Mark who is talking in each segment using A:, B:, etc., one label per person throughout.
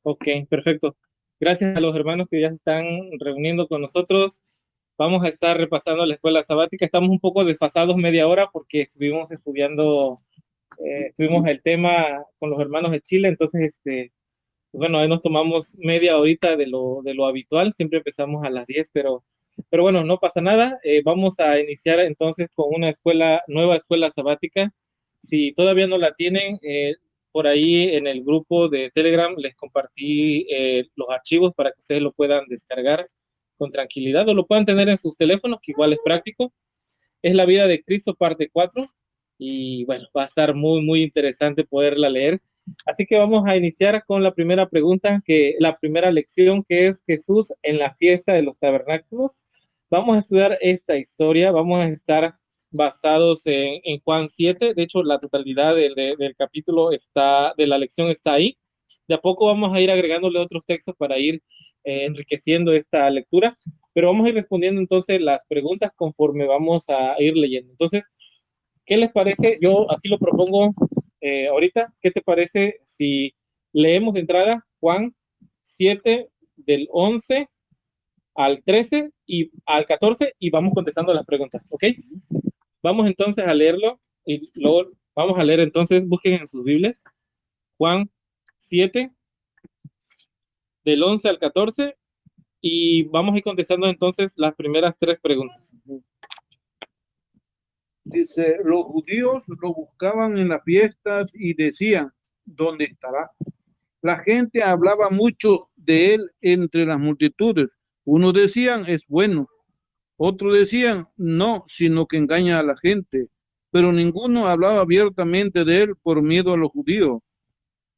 A: Ok, perfecto. Gracias a los hermanos que ya se están reuniendo con nosotros. Vamos a estar repasando la escuela sabática. Estamos un poco desfasados media hora porque estuvimos estudiando, tuvimos el tema con los hermanos de Chile, entonces, bueno, ahí nos tomamos media horita de lo habitual. Siempre empezamos a las 10, pero bueno, no pasa nada. Vamos a iniciar entonces con una nueva escuela sabática. Si todavía no la tienen, por ahí en el grupo de Telegram les compartí los archivos para que ustedes lo puedan descargar con tranquilidad o lo puedan tener en sus teléfonos, que igual es práctico. Es la vida de Cristo, parte 4. Y bueno, va a estar muy, muy interesante poderla leer. Así que vamos a iniciar con la primera pregunta, la primera lección, que es Jesús en la fiesta de los tabernáculos. Vamos a estudiar esta historia, vamos a estar basados en Juan 7. De hecho, la totalidad del capítulo de la lección está ahí. De a poco vamos a ir agregándole otros textos para ir enriqueciendo esta lectura, pero vamos a ir respondiendo entonces las preguntas conforme vamos a ir leyendo. Entonces, ¿qué les parece? Yo aquí lo propongo ahorita. ¿Qué te parece si leemos de entrada Juan 7 del 11 al 13 y al 14 y vamos contestando las preguntas, ¿ok? Vamos entonces a leerlo y luego vamos a leer entonces, busquen en sus Biblias, Juan 7 del 11 al 14 y vamos a ir contestando entonces las primeras tres preguntas.
B: Dice, los judíos lo buscaban en las fiestas y decían, ¿dónde estará? La gente hablaba mucho de él entre las multitudes. Unos decían, es bueno. Otros decían, no, sino que engaña a la gente. Pero ninguno hablaba abiertamente de él por miedo a los judíos.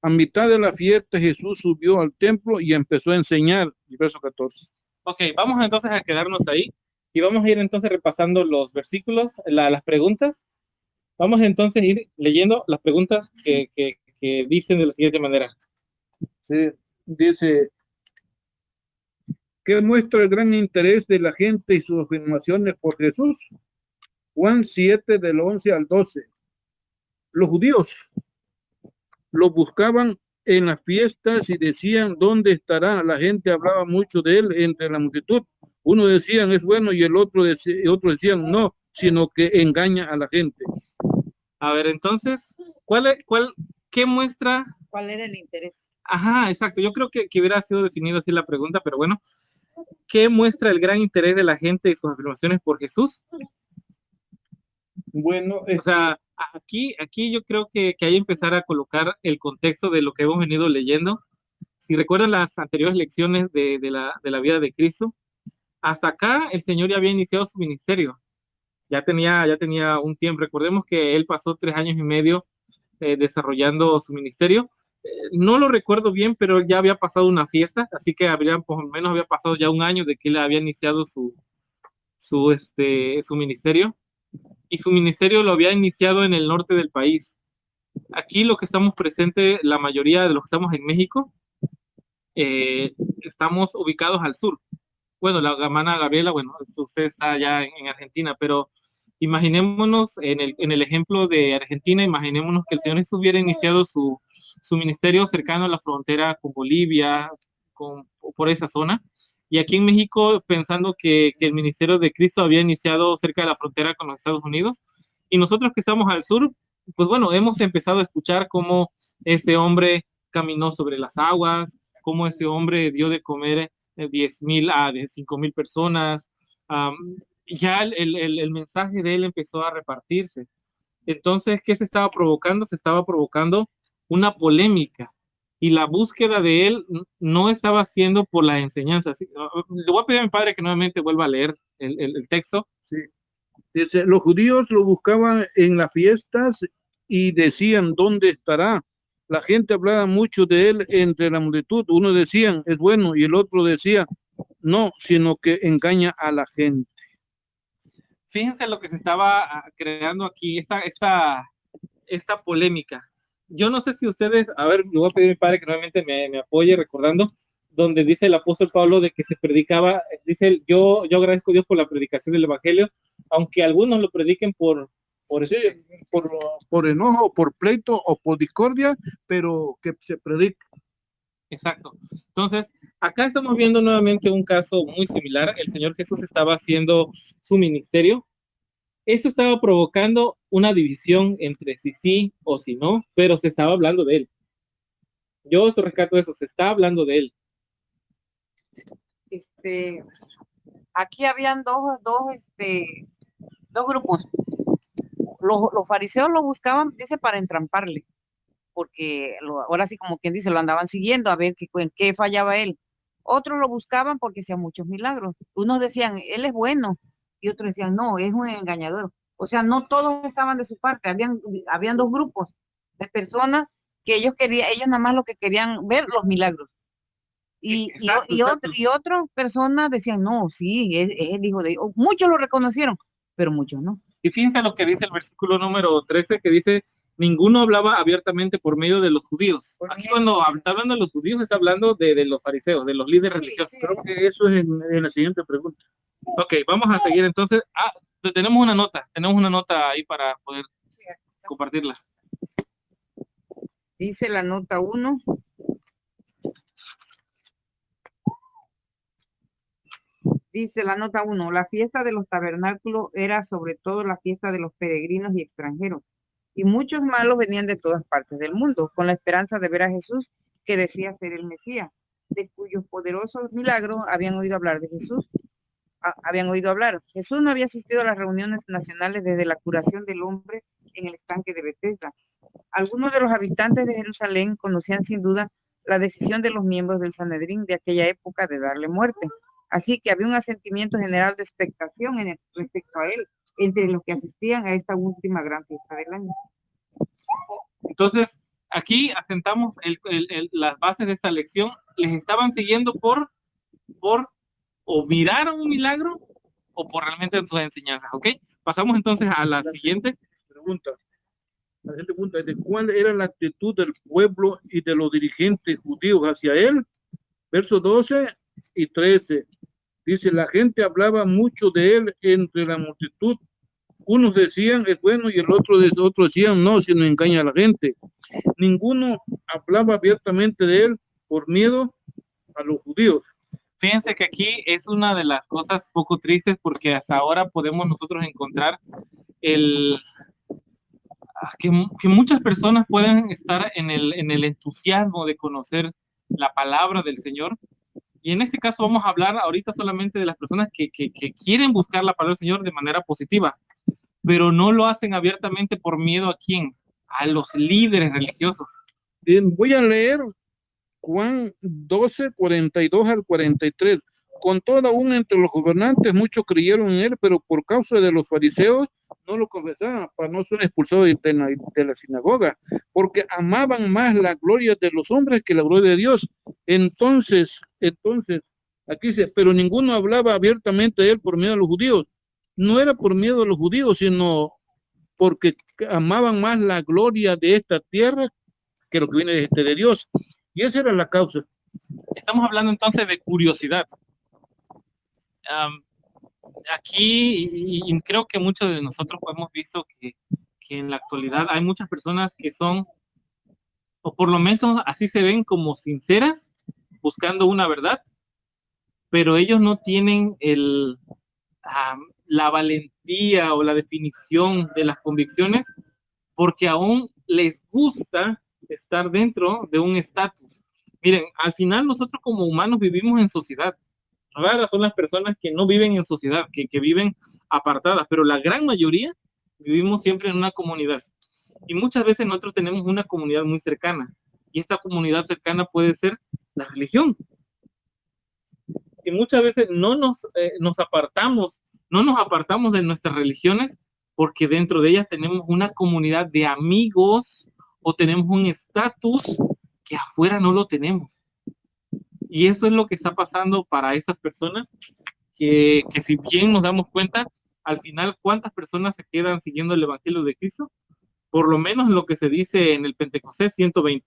B: A mitad de la fiesta Jesús subió al templo y empezó a enseñar. Verso 14.
A: Ok, vamos entonces a quedarnos ahí y vamos a ir entonces repasando los versículos, las preguntas. Vamos entonces a ir leyendo las preguntas que dicen de la siguiente manera.
B: Sí, dice, ¿qué muestra el gran interés de la gente y sus afirmaciones por Jesús? Juan 7 del 11 al 12. Los judíos lo buscaban en las fiestas y decían, ¿dónde estará? La gente hablaba mucho de él entre la multitud. Uno decían, es bueno, y otro decían, no, sino que engaña a la gente.
A: A ver, entonces, ¿qué muestra?
C: ¿Cuál era el interés?
A: Ajá, exacto. Yo creo que hubiera sido definido así la pregunta, pero bueno, ¿qué muestra el gran interés de la gente y sus afirmaciones por Jesús?
B: Bueno,
A: o sea, aquí yo creo que hay que empezar a colocar el contexto de lo que hemos venido leyendo. Si recuerdan las anteriores lecciones de la vida de Cristo, hasta acá el Señor ya había iniciado su ministerio. Ya tenía un tiempo. Recordemos que él pasó 3 años y medio desarrollando su ministerio. No lo recuerdo bien, pero ya había pasado una fiesta, así que por lo menos había pasado ya un año de que él había iniciado su ministerio. Y su ministerio lo había iniciado en el norte del país. Aquí lo que estamos presentes, la mayoría de los que estamos en México, estamos ubicados al sur. Bueno, la hermana Gabriela, bueno, usted está allá en Argentina, pero imaginémonos en el ejemplo de Argentina, imaginémonos que el Señor Jesús hubiera iniciado su ministerio cercano a la frontera con Bolivia, por esa zona. Y aquí en México, pensando que el ministerio de Cristo había iniciado cerca de la frontera con los Estados Unidos, y nosotros que estamos al sur, pues bueno, hemos empezado a escuchar cómo ese hombre caminó sobre las aguas, cómo ese hombre dio de comer 10,000 a 5,000 personas. Ya el mensaje de él empezó a repartirse. Entonces, ¿qué se estaba provocando? Se estaba provocando una polémica y la búsqueda de él no estaba siendo por las enseñanzas. Le voy a pedir a mi padre que nuevamente vuelva a leer el texto.
B: Sí. Dice, los judíos lo buscaban en las fiestas y decían, ¿dónde estará? La gente hablaba mucho de él entre la multitud. Uno decía, es bueno, y el otro decía, no, sino que engaña a la gente.
A: Fíjense lo que se estaba creando aquí, esta polémica. Yo no sé si ustedes, a ver, le voy a pedir a mi padre que nuevamente me apoye recordando, donde dice el apóstol Pablo de que se predicaba, dice, yo agradezco a Dios por la predicación del Evangelio, aunque algunos lo prediquen
B: sí, por enojo, por pleito o por discordia, pero que se predica.
A: Exacto. Entonces, acá estamos viendo nuevamente un caso muy similar. El Señor Jesús estaba haciendo su ministerio. Eso estaba provocando una división entre si sí o si no, pero se estaba hablando de él. Yo rescato eso, se está hablando de él.
C: Aquí habían dos grupos. Los fariseos lo buscaban, dice, para entramparle, porque ahora sí, como quien dice, lo andaban siguiendo a ver en qué fallaba él. Otros lo buscaban porque hacía muchos milagros. Unos decían, él es bueno, y otros decían, no, es un engañador. O sea, no todos estaban de su parte. Habían dos grupos de personas que ellos nada más lo que querían ver los milagros. Y otras personas decían, no, sí, es el hijo de Dios. Muchos lo reconocieron, pero muchos no.
A: Y fíjense lo que dice el versículo número 13, que dice, ninguno hablaba abiertamente por medio de los judíos. Aquí cuando está hablando de los judíos, está hablando de los fariseos, de los líderes religiosos.
B: Creo que eso es en la siguiente pregunta.
A: Ok, vamos a seguir entonces. Tenemos una nota ahí para poder compartirla.
C: Dice la nota 1. Dice la nota 1, la fiesta de los tabernáculos era sobre todo la fiesta de los peregrinos y extranjeros, y muchos malos venían de todas partes del mundo, con la esperanza de ver a Jesús, que decía ser el Mesías, de cuyos poderosos milagros habían oído hablar. Jesús no había asistido a las reuniones nacionales desde la curación del hombre en el estanque de Betesda. Algunos de los habitantes de Jerusalén conocían sin duda la decisión de los miembros del Sanedrín de aquella época de darle muerte. Así que había un asentimiento general de expectación respecto a él entre los que asistían a esta última gran fiesta del año.
A: Entonces, aquí asentamos las bases de esta lección. Les estaban siguiendo por o miraron un milagro o por realmente sus enseñanzas, ¿ok? Pasamos entonces a la siguiente
B: pregunta. La siguiente pregunta es, ¿cuál era la actitud del pueblo y de los dirigentes judíos hacia él? Versos 12 y 13. Dice, la gente hablaba mucho de él entre la multitud. Unos decían, es bueno, y el otro decían, no, si no engaña a la gente. Ninguno hablaba abiertamente de él por miedo a los judíos.
A: Fíjense que aquí es una de las cosas poco tristes porque hasta ahora podemos nosotros encontrar que muchas personas pueden estar en el entusiasmo de conocer la palabra del Señor. Y en este caso vamos a hablar ahorita solamente de las personas que quieren buscar la palabra del Señor de manera positiva, pero no lo hacen abiertamente por miedo a quién, a los líderes religiosos.
B: Bien, voy a leer Juan 12, 42 al 43. Con todo aún entre los gobernantes muchos creyeron en él, pero por causa de los fariseos no lo confesaban para no ser expulsados de la sinagoga, porque amaban más la gloria de los hombres que la gloria de Dios. Entonces, aquí dice, pero ninguno hablaba abiertamente de él por miedo a los judíos. No era por miedo a los judíos, sino porque amaban más la gloria de esta tierra que lo que viene de Dios. Y esa era la causa.
A: Estamos hablando entonces de curiosidad. Aquí, y creo que muchos de nosotros hemos visto que en la actualidad hay muchas personas que son, o por lo menos así se ven, como sinceras, buscando una verdad, pero ellos no tienen la valentía o la definición de las convicciones porque aún les gusta estar dentro de un estatus. Miren, al final nosotros como humanos vivimos en sociedad. Raras son las personas que no viven en sociedad, que viven apartadas, pero la gran mayoría vivimos siempre en una comunidad. Y muchas veces nosotros tenemos una comunidad muy cercana. Y esta comunidad cercana puede ser la religión. Y muchas veces no nos apartamos de nuestras religiones porque dentro de ellas tenemos una comunidad de amigos o tenemos un estatus que afuera no lo tenemos. Y eso es lo que está pasando para esas personas que si bien nos damos cuenta, al final, ¿cuántas personas se quedan siguiendo el Evangelio de Cristo? Por lo menos lo que se dice en el Pentecostés, 120.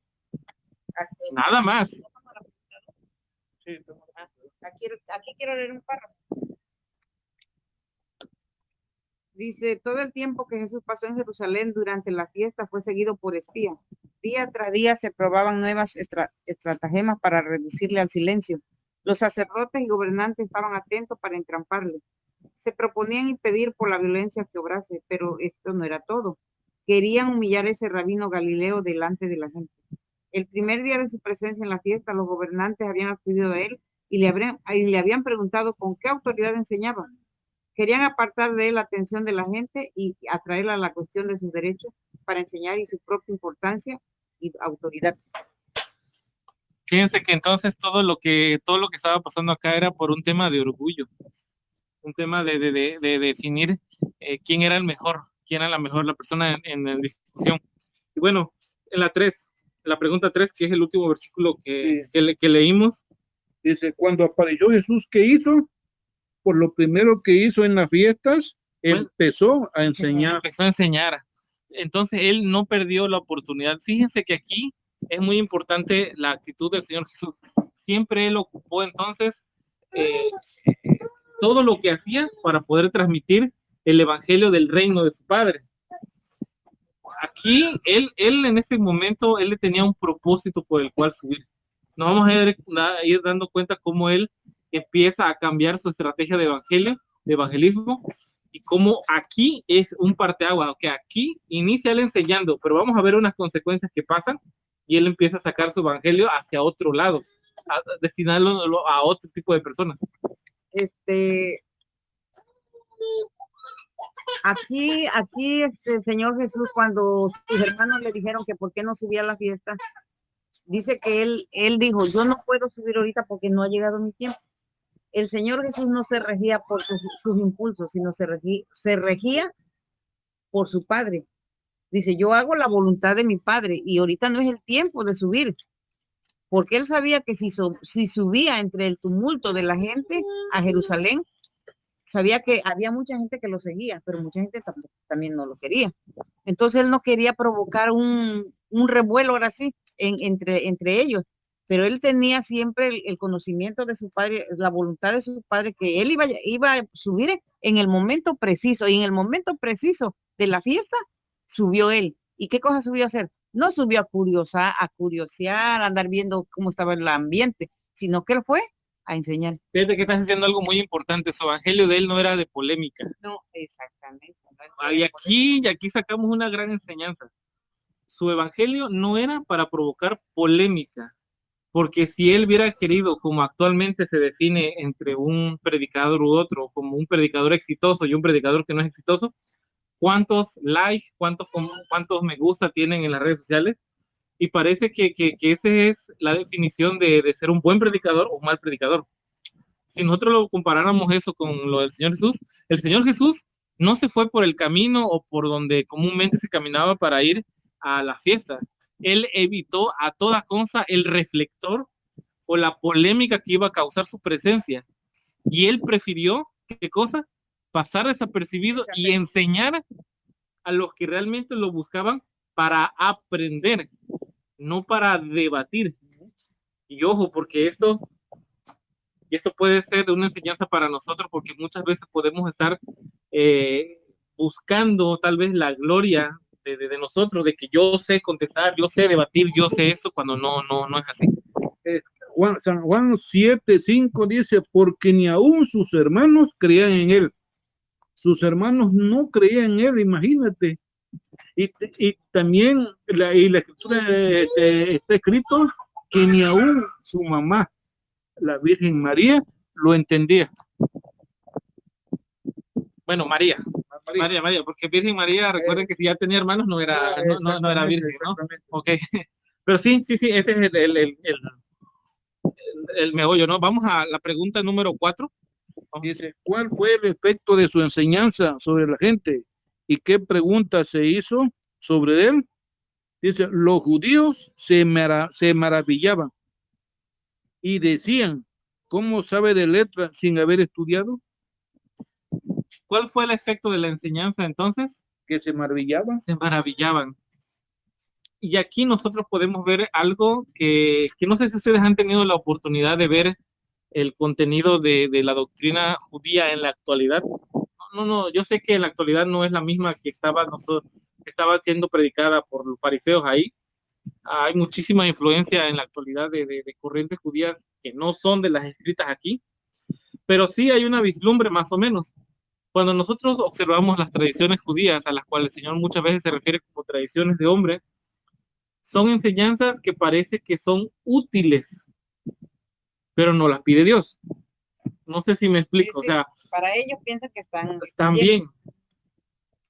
A: Nada más.
C: Aquí quiero leer un párrafo. Dice, todo el tiempo que Jesús pasó en Jerusalén durante la fiesta fue seguido por espías. Día tras día se probaban nuevas estratagemas para reducirle al silencio. Los sacerdotes y gobernantes estaban atentos para entramparle. Se proponían impedir por la violencia que obrase, pero esto no era todo. Querían humillar a ese rabino Galileo delante de la gente. El primer día de su presencia en la fiesta, los gobernantes habían acudido a él y le habían preguntado con qué autoridad enseñaba. Querían apartar de él la atención de la gente y atraerla a la cuestión de sus derechos para enseñar y su propia importancia y autoridad.
A: Fíjense que entonces todo lo que estaba pasando acá era por un tema de orgullo, un tema de definir quién era el mejor, quién era la persona en la discusión. Y bueno, en la pregunta 3, que es el último versículo que leímos.
B: Dice, cuando apareció Jesús, ¿qué hizo? Por lo primero que hizo en las fiestas, empezó a enseñar.
A: Empezó a enseñar. Entonces él no perdió la oportunidad. Fíjense que aquí es muy importante la actitud del Señor Jesús. Siempre él ocupó entonces todo lo que hacía para poder transmitir el evangelio del reino de su Padre. Aquí él en ese momento él tenía un propósito por el cual subir. Nos vamos a ir dando cuenta cómo él empieza a cambiar su estrategia de evangelismo, y cómo aquí es un parteaguas, que aquí inicia él enseñando, pero vamos a ver unas consecuencias que pasan y él empieza a sacar su evangelio hacia otro lado, a destinarlo a otro tipo de personas.
C: Aquí el Señor Jesús, cuando sus hermanos le dijeron que por qué no subía a la fiesta, dice que él dijo, yo no puedo subir ahorita porque no ha llegado mi tiempo. El Señor Jesús no se regía por sus impulsos, sino se regía por su Padre. Dice, yo hago la voluntad de mi Padre y ahorita no es el tiempo de subir, porque él sabía que si subía entre el tumulto de la gente a Jerusalén, sabía que había mucha gente que lo seguía, pero mucha gente también no lo quería. Entonces él no quería provocar un revuelo ahora sí entre ellos, pero él tenía siempre el conocimiento de su Padre, la voluntad de su Padre, que él iba a subir en el momento preciso, y en el momento preciso de la fiesta subió él. ¿Y qué cosa subió a hacer? No subió a curiosear, a andar viendo cómo estaba el ambiente, sino que él fue a enseñar.
A: Fíjate que estás diciendo algo muy importante. Su evangelio de él no era de polémica.
C: No, exactamente.
A: Y aquí sacamos una gran enseñanza. Su evangelio no era para provocar polémica, porque si él hubiera querido, como actualmente se define entre un predicador u otro, como un predicador exitoso y un predicador que no es exitoso, ¿cuántos likes, cuántos me gusta tienen en las redes sociales? Y parece que esa es la definición de ser un buen predicador o un mal predicador. Si nosotros lo comparáramos eso con lo del Señor Jesús, el Señor Jesús no se fue por el camino o por donde comúnmente se caminaba para ir a la fiesta. Él evitó a toda cosa el reflector o la polémica que iba a causar su presencia. Y él prefirió, ¿qué cosa? Pasar desapercibido y enseñar a los que realmente lo buscaban para aprender, no para debatir. Y ojo, porque esto puede ser de una enseñanza para nosotros, porque muchas veces podemos estar buscando tal vez la gloria de nosotros, de que yo sé contestar, yo sé debatir, yo sé esto, cuando no es así.
B: San Juan 7:5 dice, porque ni aún sus hermanos creían en él. Sus hermanos no creían en él, imagínate. Y también la escritura está escrito que ni aún su mamá, la Virgen María, lo entendía.
A: Bueno, María, porque Virgen María, recuerden que si ya tenía hermanos no era virgen, ¿no? Okay. Pero sí, ese es el meollo, ¿no? Vamos a la pregunta número 4.
B: Dice, ¿cuál fue el efecto de su enseñanza sobre la gente? ¿Y qué pregunta se hizo sobre él? Dice, los judíos se maravillaban y decían, ¿cómo sabe de letra sin haber estudiado?
A: ¿Cuál fue el efecto de la enseñanza entonces?
B: Que se maravillaban.
A: Se maravillaban. Y aquí nosotros podemos ver algo que no sé si ustedes han tenido la oportunidad de ver el contenido de la doctrina judía en la actualidad. No, yo sé que en la actualidad no es la misma que estaba siendo predicada por los fariseos ahí, Hay muchísima influencia en la actualidad de corrientes judías que no son de las escritas aquí, pero sí hay una vislumbre más o menos. Cuando nosotros observamos las tradiciones judías, a las cuales el Señor muchas veces se refiere como tradiciones de hombre, son enseñanzas que parece que son útiles, pero no las pide Dios. No sé si me explico, o sea,
C: para ellos piensan que
A: están bien.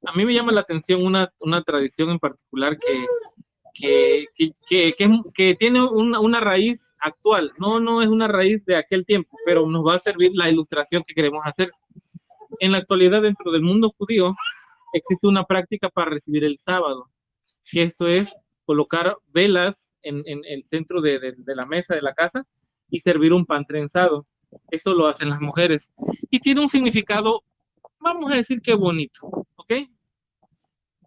A: A mí me llama la atención una tradición en particular que tiene una raíz actual. No es una raíz de aquel tiempo, pero nos va a servir la ilustración que queremos hacer. En la actualidad, dentro del mundo judío, existe una práctica para recibir el sábado, que esto es colocar velas en el centro de la mesa de la casa y servir un pan trenzado. Eso lo hacen las mujeres. Y tiene un significado, vamos a decir que bonito, ¿ok?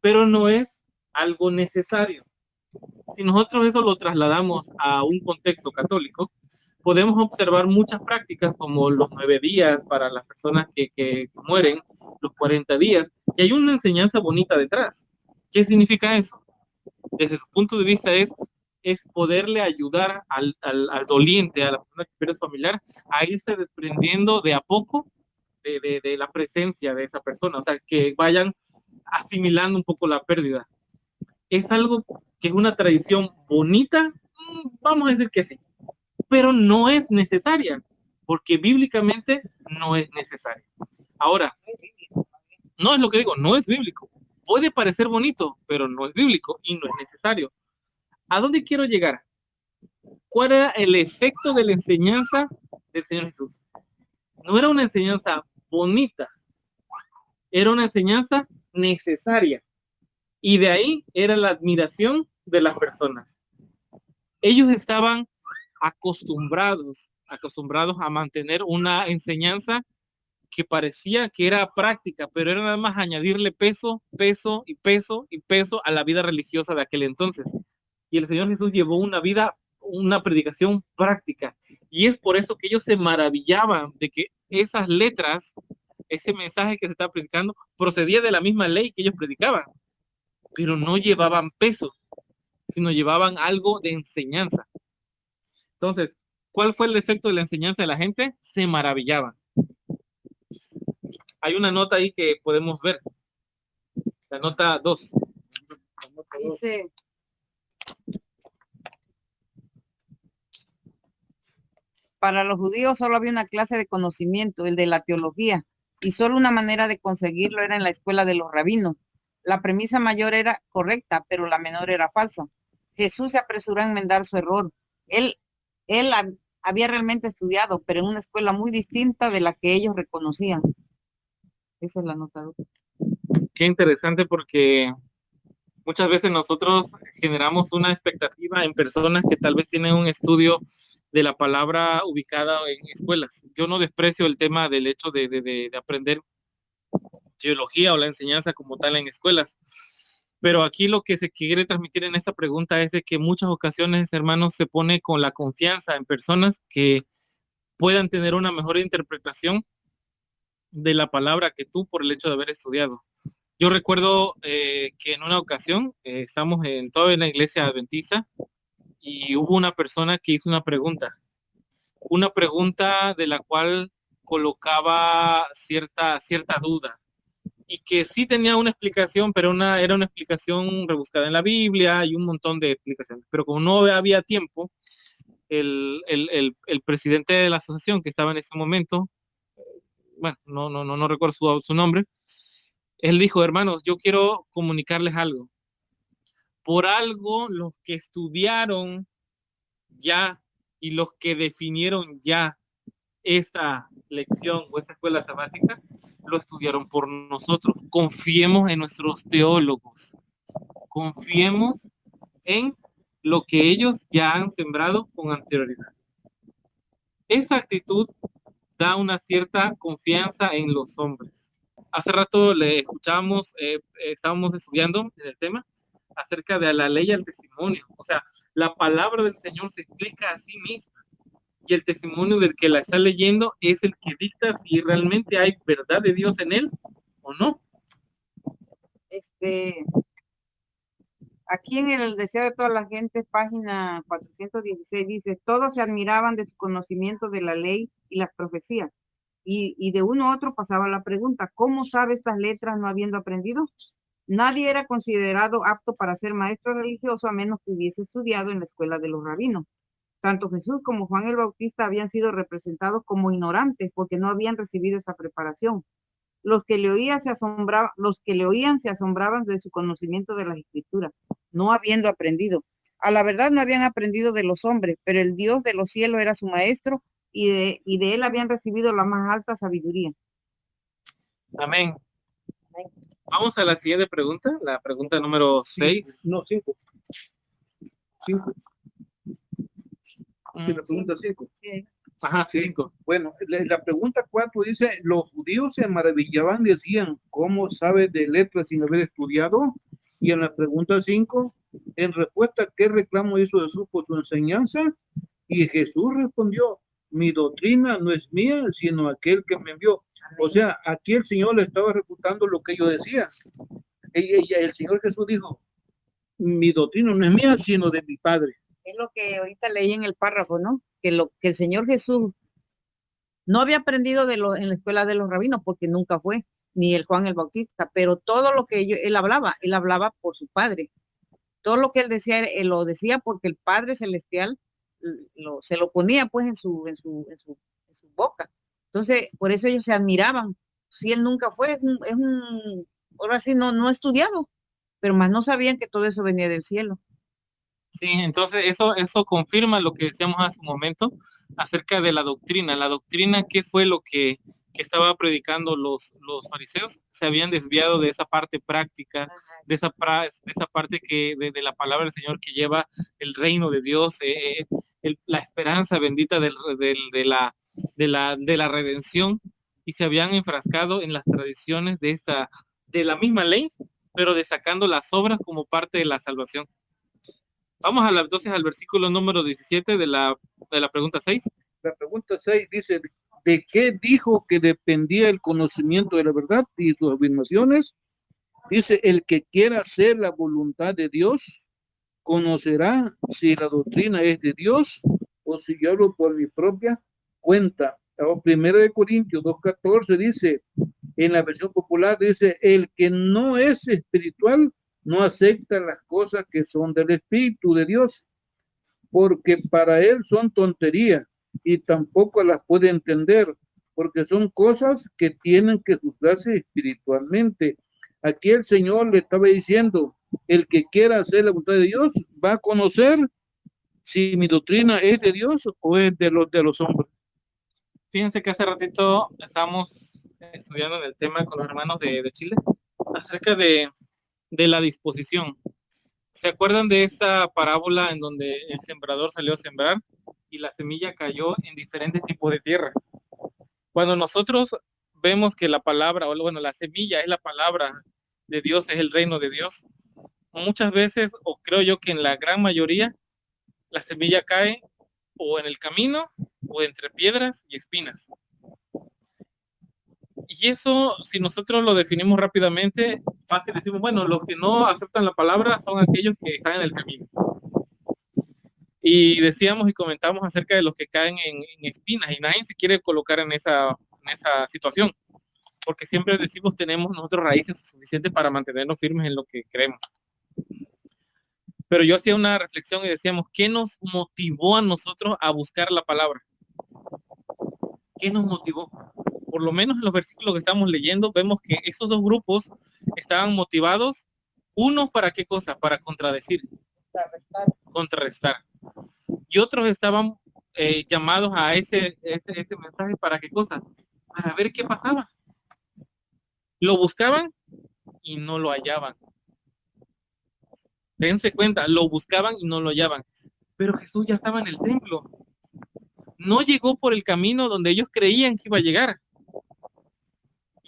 A: Pero no es algo necesario. Si nosotros eso lo trasladamos a un contexto católico, podemos observar muchas prácticas como los 9 días para las personas que mueren, los 40 días, y hay una enseñanza bonita detrás. ¿Qué significa eso? Desde su punto de vista es poderle ayudar al doliente, a la persona que pierde su familiar, a irse desprendiendo de a poco de la presencia de esa persona, o sea, que vayan asimilando un poco la pérdida. ¿Es algo que es una tradición bonita? Vamos a decir que sí, pero no es necesaria, porque bíblicamente no es necesaria. Ahora, no es lo que digo, no es bíblico. Puede parecer bonito, pero no es bíblico y no es necesario. ¿A dónde quiero llegar? ¿Cuál era el efecto de la enseñanza del Señor Jesús? No era una enseñanza bonita, era una enseñanza necesaria. Y de ahí era la admiración de las personas. Ellos estaban acostumbrados a mantener una enseñanza que parecía que era práctica, pero era nada más añadirle peso, peso y peso y peso a la vida religiosa de aquel entonces. Y el Señor Jesús llevó una predicación práctica. Y es por eso que ellos se maravillaban de que esas letras, ese mensaje que se estaba predicando, procedía de la misma ley que ellos predicaban, pero no llevaban peso, sino llevaban algo de enseñanza. Entonces, ¿cuál fue el efecto de la enseñanza de la gente? Se maravillaban. Hay una nota ahí que podemos ver, la nota 2.
C: Dice, para los judíos solo había una clase de conocimiento, el de la teología, y solo una manera de conseguirlo era en la escuela de los rabinos. La premisa mayor era correcta, pero la menor era falsa. Jesús se apresuró a enmendar su error. Él había realmente estudiado, pero en una escuela muy distinta de la que ellos reconocían. Esa es la nota 2.
A: Qué interesante, porque muchas veces nosotros generamos una expectativa en personas que tal vez tienen un estudio de la palabra ubicada en escuelas. Yo no desprecio el tema del hecho de aprender teología o la enseñanza como tal en escuelas, pero aquí lo que se quiere transmitir en esta pregunta es de que en muchas ocasiones, hermanos, se pone con la confianza en personas que puedan tener una mejor interpretación de la palabra que tú por el hecho de haber estudiado. Yo recuerdo que en una ocasión estamos en toda la iglesia adventista y hubo una persona que hizo una pregunta de la cual colocaba cierta duda y que sí tenía una explicación, pero era una explicación rebuscada en la Biblia y un montón de explicaciones. Pero como no había tiempo, el presidente de la asociación que estaba en ese momento, bueno, no recuerdo su nombre, él dijo: hermanos, yo quiero comunicarles algo. Por algo, los que estudiaron ya y los que definieron ya esta lección o esa escuela sabática, lo estudiaron por nosotros. Confiemos en nuestros teólogos. Confiemos en lo que ellos ya han sembrado con anterioridad. Esa actitud da una cierta confianza en los hombres. Hace rato le escuchábamos, estábamos estudiando en el tema acerca de la ley y el testimonio. O sea, la palabra del Señor se explica a sí misma y el testimonio del que la está leyendo es el que dicta si realmente hay verdad de Dios en él o no.
C: Aquí en el Deseo de toda la gente, página 416, dice, todos se admiraban de su conocimiento de la ley y las profecías. Y de uno a otro pasaba la pregunta, ¿cómo sabe estas letras no habiendo aprendido? Nadie era considerado apto para ser maestro religioso a menos que hubiese estudiado en la escuela de los rabinos. Tanto Jesús como Juan el Bautista habían sido representados como ignorantes porque no habían recibido esa preparación. Los que le oían se asombraban de su conocimiento de las escrituras, no habiendo aprendido. A la verdad no habían aprendido de los hombres, pero el Dios de los cielos era su maestro y de él habían recibido la más alta sabiduría.
A: Amén. Vamos a la siguiente pregunta, la pregunta número 6.
B: No, 5. 5. Sí, la pregunta 5.
C: Sí.
A: Ajá, 5.
B: Bueno, la pregunta 4 dice, los judíos se maravillaban, decían, ¿cómo sabe de letras sin haber estudiado? Y en la pregunta 5, en respuesta, ¿qué reclamo hizo Jesús por su enseñanza? Y Jesús respondió, mi doctrina no es mía, sino aquel que me envió. O sea, aquí el Señor le estaba refutando lo que ellos decían. El Señor Jesús dijo, mi doctrina no es mía, sino de mi Padre.
C: Es lo que ahorita leí en el párrafo, ¿no? Que el Señor Jesús no había aprendido en la escuela de los rabinos porque nunca fue, ni el Juan el Bautista, pero todo lo que él hablaba por su Padre. Todo lo que él decía, él lo decía porque el Padre Celestial se lo ponía pues en su boca. Entonces, por eso ellos se admiraban. Si él nunca fue, ahora sí no estudiado, pero más no sabían que todo eso venía del cielo.
A: Sí, entonces eso confirma lo que decíamos hace un momento acerca de la doctrina. La doctrina, ¿qué fue lo que estaba predicando los fariseos? Se habían desviado de esa parte práctica, de esa parte de la palabra del Señor que lleva el reino de Dios, la esperanza bendita de la redención, y se habían enfrascado en las tradiciones de la misma ley, pero destacando las obras como parte de la salvación. Vamos entonces al versículo número 17 de la pregunta 6.
B: La pregunta 6 dice, ¿de qué dijo que dependía el conocimiento de la verdad y sus afirmaciones? Dice, el que quiera hacer la voluntad de Dios, conocerá si la doctrina es de Dios o si yo hablo por mi propia cuenta. Primero de Corintios 2:14 dice, en la versión popular dice, el que no es espiritual no acepta las cosas que son del Espíritu de Dios, porque para él son tonterías y tampoco las puede entender, porque son cosas que tienen que juzgarse espiritualmente. Aquí el Señor le estaba diciendo, el que quiera hacer la voluntad de Dios va a conocer si mi doctrina es de Dios o es de los hombres.
A: Fíjense que hace ratito estábamos estudiando en el tema con los hermanos de Chile acerca de la disposición. ¿Se acuerdan de esa parábola en donde el sembrador salió a sembrar y la semilla cayó en diferentes tipos de tierra? Cuando nosotros vemos que la palabra, o bueno, la semilla es la palabra de Dios, es el reino de Dios, muchas veces, o creo yo que en la gran mayoría, la semilla cae o en el camino o entre piedras y espinas. Y eso, si nosotros lo definimos rápidamente, fácil decimos, bueno, los que no aceptan la palabra son aquellos que están en el camino. Y decíamos y comentamos acerca de los que caen en espinas, y nadie se quiere colocar en esa situación, porque siempre decimos tenemos nosotros raíces suficientes para mantenernos firmes en lo que creemos. Pero yo hacía una reflexión y decíamos, ¿qué nos motivó a nosotros a buscar la palabra? ¿Qué nos motivó? Por lo menos en los versículos que estamos leyendo, vemos que esos dos grupos estaban motivados, unos para qué cosa, para contradecir, contrarrestar, y otros estaban llamados a ese mensaje para qué cosa, para ver qué pasaba. Lo buscaban y no lo hallaban. Dense cuenta, lo buscaban y no lo hallaban, pero Jesús ya estaba en el templo. No llegó por el camino donde ellos creían que iba a llegar.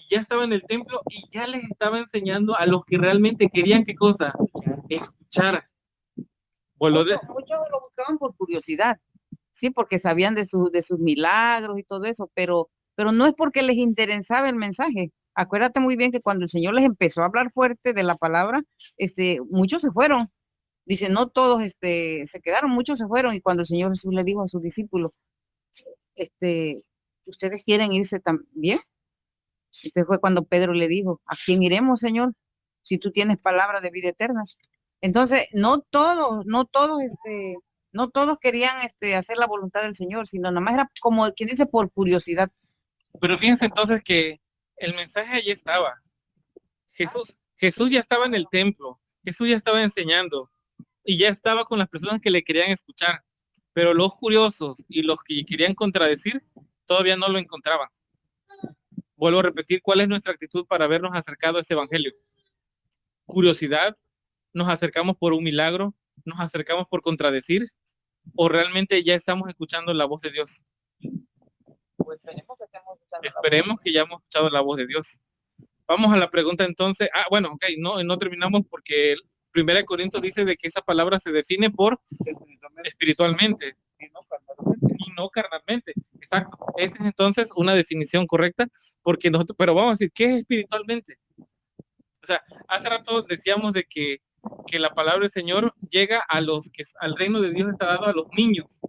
A: Ya estaba en el templo y ya les estaba enseñando a los que realmente querían qué cosa, escuchar.
C: Muchos lo buscaban por curiosidad, sí, porque sabían de sus milagros y todo eso, pero no es porque les interesaba el mensaje. Acuérdate muy bien que cuando el Señor les empezó a hablar fuerte de la palabra, muchos se fueron Dice, no todos se quedaron, muchos se fueron. Y cuando el Señor Jesús le dijo a sus discípulos, ¿ustedes quieren irse también? Entonces fue cuando Pedro le dijo, ¿a quién iremos, Señor? Si tú tienes palabra de vida eterna. Entonces, no todos querían hacer la voluntad del Señor, sino nada más era como quien dice por curiosidad.
A: Pero fíjense entonces que el mensaje allí estaba. Jesús ya estaba en el templo, Jesús ya estaba enseñando y ya estaba con las personas que le querían escuchar, pero los curiosos y los que querían contradecir todavía no lo encontraban. Vuelvo a repetir, ¿cuál es nuestra actitud para habernos acercado a ese evangelio? Curiosidad, nos acercamos por un milagro, nos acercamos por contradecir, o realmente ya estamos escuchando la voz de Dios.
C: Pues
A: esperemos que ya hemos escuchado la voz de Dios. Vamos a la pregunta entonces. Bueno, ok, no terminamos porque el 1 Corintios dice de que esa palabra se define por espiritualmente y no carnalmente. Exacto. Esa es entonces una definición correcta, porque nosotros, pero vamos a decir, ¿qué es espiritualmente? O sea, hace rato decíamos de que la palabra del Señor llega a los que al reino de Dios está dado a los niños,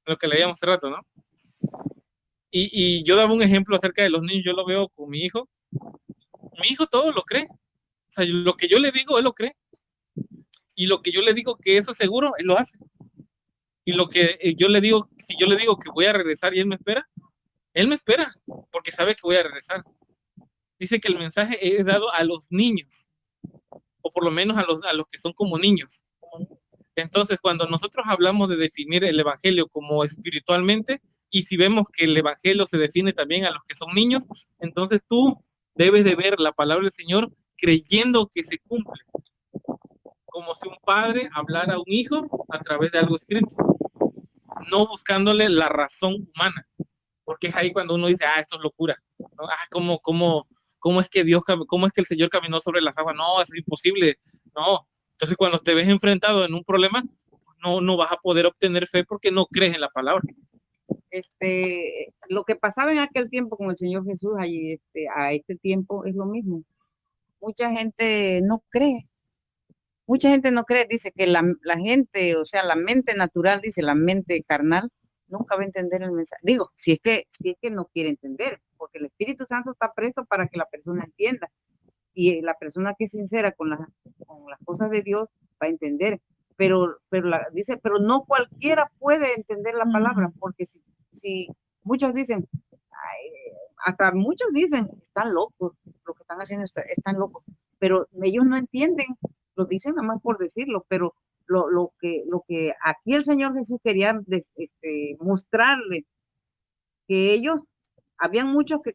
A: lo que leíamos hace rato, ¿no? Y yo daba un ejemplo acerca de los niños, yo lo veo con mi hijo. Mi hijo todo lo cree. O sea, lo que yo le digo, él lo cree. Y lo que yo le digo que eso es seguro, él lo hace. Y lo que yo le digo, si yo le digo que voy a regresar y él me espera, porque sabe que voy a regresar. Dice que el mensaje es dado a los niños, o por lo menos a los que son como niños. Entonces, cuando nosotros hablamos de definir el evangelio como espiritualmente, y si vemos que el evangelio se define también a los que son niños, entonces tú debes de ver la palabra del Señor creyendo que se cumple, como si un padre hablara a un hijo a través de algo escrito, no buscándole la razón humana, porque es ahí cuando uno dice, esto es locura, ¿no? ¿Cómo es que cómo es que el Señor caminó sobre las aguas? No, es imposible, no. Entonces cuando te ves enfrentado en un problema, no vas a poder obtener fe porque no crees en la palabra.
C: Lo que pasaba en aquel tiempo con el Señor Jesús, a este tiempo es lo mismo. Mucha gente no cree. Mucha gente no cree, dice que la gente, o sea, la mente natural, dice la mente carnal, nunca va a entender el mensaje. Digo, si es que no quiere entender, porque el Espíritu Santo está presto para que la persona entienda. Y la persona que es sincera con las cosas de Dios va a entender. Pero dice, pero no cualquiera puede entender la palabra, porque si muchos dicen, hasta muchos dicen, están locos, lo que están haciendo están locos, pero ellos no entienden, lo dicen nada más por decirlo, pero lo que aquí el Señor Jesús quería mostrarle, que ellos, habían muchos que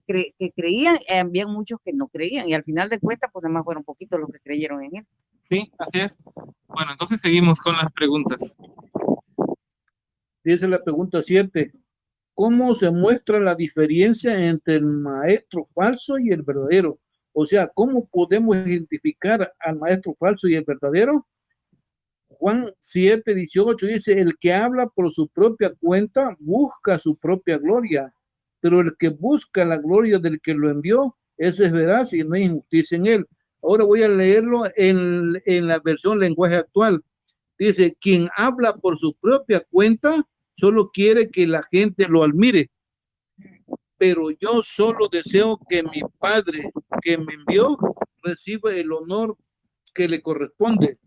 C: creían, habían muchos que no creían, y al final de cuentas, pues nada más fueron poquitos los que creyeron en él.
A: Sí, así es. Bueno, entonces seguimos con las preguntas.
B: Dice la pregunta 7. ¿Cómo se muestra la diferencia entre el maestro falso y el verdadero? O sea, ¿cómo podemos identificar al maestro falso y el verdadero? Juan 7:18 dice, el que habla por su propia cuenta busca su propia gloria, pero el que busca la gloria del que lo envió, ese es veraz y no hay injusticia en él. Ahora voy a leerlo en la versión lenguaje actual. Dice, quien habla por su propia cuenta solo quiere que la gente lo admire, pero yo solo deseo que mi Padre que me envió reciba el honor que le corresponde.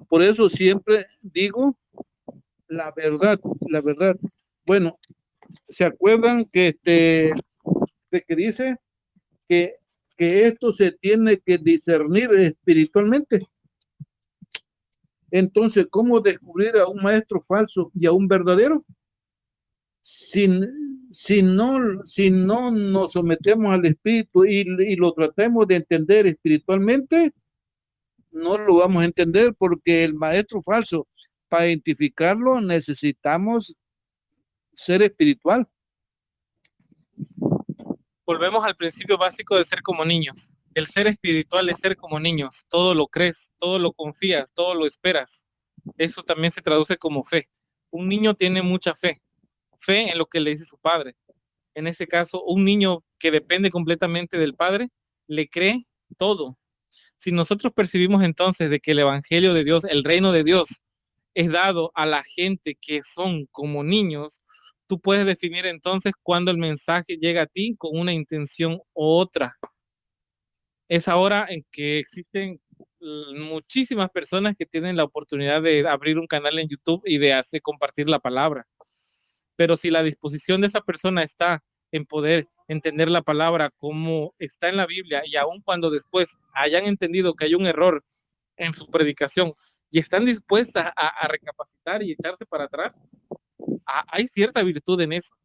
B: Por eso siempre digo la verdad, la verdad. Bueno, ¿se acuerdan que dice que esto se tiene que discernir espiritualmente? Entonces, ¿cómo descubrir a un maestro falso y a un verdadero? Si no nos sometemos al espíritu y lo tratamos de entender espiritualmente, no lo vamos a entender, porque el maestro falso, para identificarlo, necesitamos ser espiritual.
A: Volvemos al principio básico de ser como niños. El ser espiritual es ser como niños. Todo lo crees, todo lo confías, todo lo esperas. Eso también se traduce como fe. Un niño tiene mucha fe en lo que le dice su padre. En ese caso, un niño que depende completamente del padre, le cree todo. Si nosotros percibimos entonces de que el evangelio de Dios, el reino de Dios, es dado a la gente que son como niños, tú puedes definir entonces cuando el mensaje llega a ti con una intención u otra. Es ahora en que existen muchísimas personas que tienen la oportunidad de abrir un canal en YouTube y de hacer compartir la palabra. Pero si la disposición de esa persona está en poder entender la palabra como está en la Biblia, y aun cuando después hayan entendido que hay un error en su predicación y están dispuestas a recapacitar y echarse para atrás, hay cierta virtud en eso.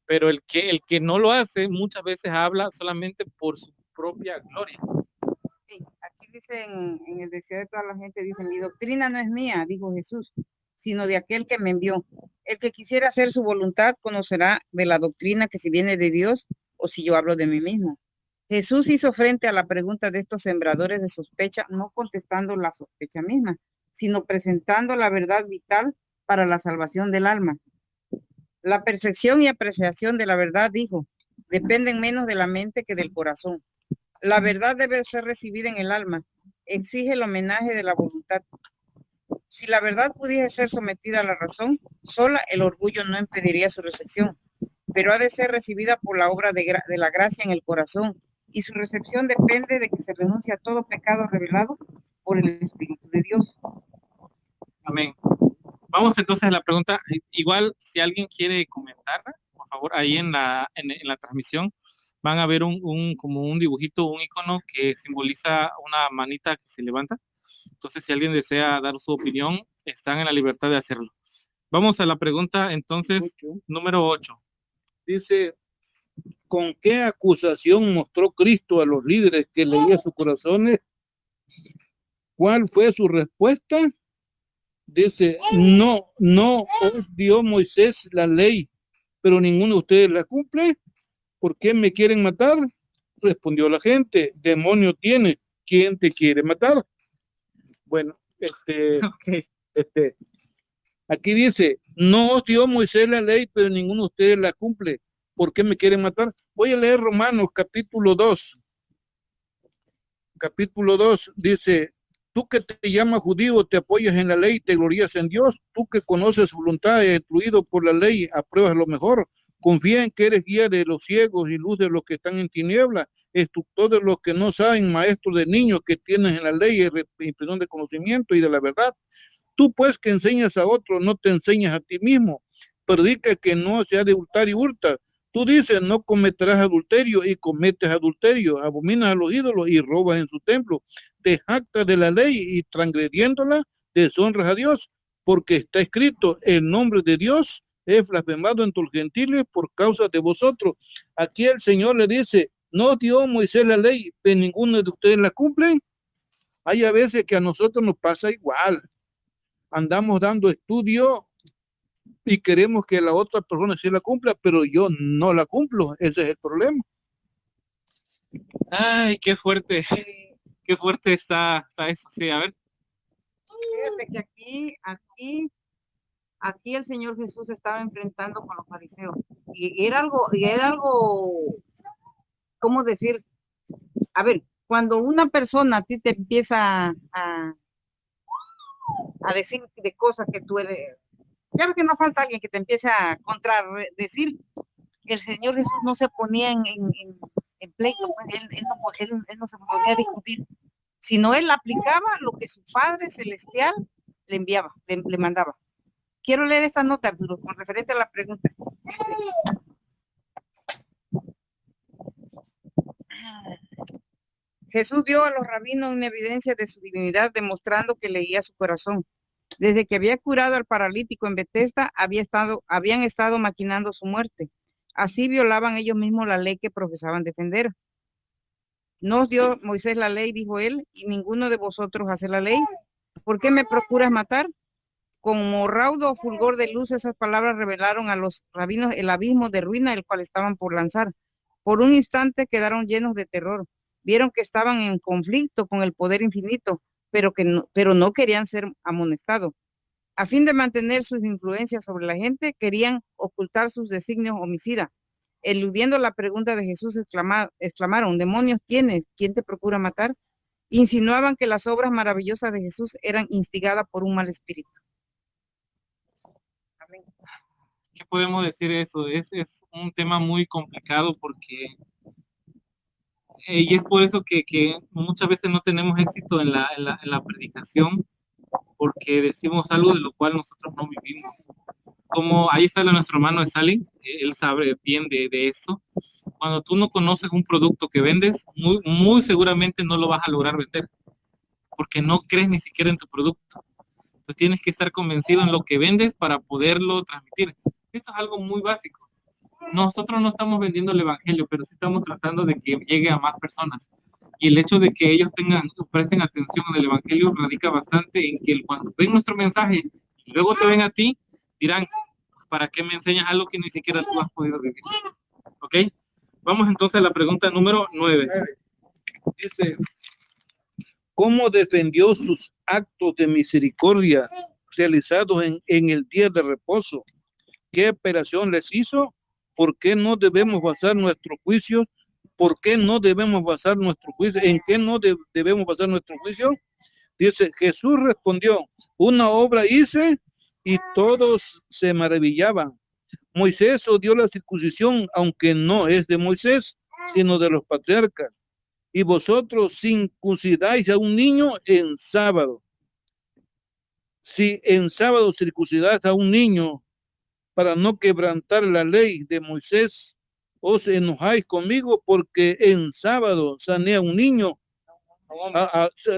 A: Pero el que no lo hace muchas veces habla solamente por su propia gloria.
C: Sí, aquí dice en el deseo de toda la gente, dice, mi doctrina no es mía, dijo Jesús, sino de aquel que me envió. El que quisiera hacer su voluntad conocerá de la doctrina que si viene de Dios o si yo hablo de mí mismo. Jesús hizo frente a la pregunta de estos sembradores de sospecha, no contestando la sospecha misma, sino presentando la verdad vital para la salvación del alma. La percepción y apreciación de la verdad, dijo, dependen menos de la mente que del corazón. La verdad debe ser recibida en el alma, exige el homenaje de la voluntad. Si la verdad pudiese ser sometida a la razón, sola el orgullo no impediría su recepción, pero ha de ser recibida por la obra de la gracia en el corazón, y su recepción depende de que se renuncie a todo pecado revelado por el Espíritu de Dios.
A: Amén. Vamos entonces a la pregunta. Igual, si alguien quiere comentar, por favor, ahí en la transmisión van a ver como un dibujito, un icono que simboliza una manita que se levanta. Entonces, si alguien desea dar su opinión, están en la libertad de hacerlo. Vamos a la pregunta entonces, número 8.
B: Dice, ¿con qué acusación mostró Cristo a los líderes que leía sus corazones? ¿Cuál fue su respuesta? Dice, no os dio Moisés la ley, pero ninguno de ustedes la cumple. ¿Por qué me quieren matar? Respondió la gente, demonio tiene, ¿quién te quiere matar? Bueno, aquí dice, no os dio Moisés la ley, pero ninguno de ustedes la cumple. ¿Por qué me quieren matar? Voy a leer Romanos capítulo 2. Capítulo 2 dice, tú que te llamas judío, te apoyas en la ley y te glorías en Dios. Tú que conoces su voluntad y instruido por la ley, apruebas lo mejor. Confía en que eres guía de los ciegos y luz de los que están en tinieblas, instructor de los que no saben, maestro de niños que tienen en la ley impresión de conocimiento y de la verdad. Tú pues que enseñas a otros, no te enseñas a ti mismo. Predica que no se ha de hurtar y hurta. Tú dices, no cometerás adulterio y cometes adulterio, abominas a los ídolos y robas en su templo. Te jactas de la ley y transgrediéndola, deshonras a Dios, porque está escrito, el nombre de Dios es blasfemado entre los gentiles por causa de vosotros. Aquí el Señor le dice, no dio Moisés la ley, pero ninguno de ustedes la cumplen. Hay a veces que a nosotros nos pasa igual. Andamos dando estudio y queremos que la otra persona sí la cumpla, pero yo no la cumplo. Ese es el problema.
A: Ay, qué fuerte está eso. Sí, a ver.
C: Fíjate que aquí el Señor Jesús estaba enfrentando con los fariseos. Y era algo, ¿cómo decir? A ver, cuando una persona a ti te empieza a decir de cosas que tú eres, ya ves que no falta alguien que te empiece a contradecir. El Señor Jesús no se ponía en pleito, él no se ponía a discutir, sino él aplicaba lo que su Padre Celestial le enviaba, le mandaba. Quiero leer esta nota, Arturo, con referente a la pregunta. Jesús dio a los rabinos una evidencia de su divinidad, demostrando que leía su corazón. Desde que había curado al paralítico en Betesda, habían estado maquinando su muerte. Así violaban ellos mismos la ley que profesaban defender. No os dio Moisés la ley, dijo él, y ninguno de vosotros hace la ley. ¿Por qué me procuras matar? Como raudo fulgor de luz, esas palabras revelaron a los rabinos el abismo de ruina el cual estaban por lanzar. Por un instante quedaron llenos de terror. Vieron que estaban en conflicto con el poder infinito, pero no querían ser amonestados. A fin de mantener sus influencias sobre la gente, querían ocultar sus designios homicidas. Eludiendo la pregunta de Jesús, exclamaron, demonios tienes, ¿quién te procura matar? Insinuaban que las obras maravillosas de Jesús eran instigadas por un mal espíritu. Amén.
A: ¿Qué podemos decir de eso? Es un tema muy complicado porque y es por eso que muchas veces no tenemos éxito en la predicación, porque decimos algo de lo cual nosotros no vivimos. Como ahí sale nuestro hermano Stalin, él sabe bien de esto. Cuando tú no conoces un producto que vendes, muy seguramente no lo vas a lograr vender, porque no crees ni siquiera en tu producto. Pues tienes que estar convencido en lo que vendes para poderlo transmitir. Eso es algo muy básico. Nosotros no estamos vendiendo el evangelio, pero sí estamos tratando de que llegue a más personas. Y el hecho de que ellos presten atención al evangelio radica bastante en que cuando ven nuestro mensaje y luego te ven a ti, dirán, pues, ¿para qué me enseñas algo que ni siquiera tú has podido vivir? ¿Ok? Vamos entonces a la pregunta número 9.
B: Dice, ¿cómo defendió sus actos de misericordia realizados en el día de reposo? ¿Qué operación les hizo? ¿Por qué no debemos basar nuestros juicios? ¿Por qué no debemos basar nuestro juicio? ¿En qué no debemos basar nuestro juicio? Dice, Jesús respondió, una obra hice y todos se maravillaban. Moisés dio la circuncisión, aunque no es de Moisés, sino de los patriarcas. Y vosotros circuncidáis a un niño en sábado. Si en sábado circuncidáis a un niño para no quebrantar la ley de Moisés, os enojáis conmigo porque en sábado sané a un niño,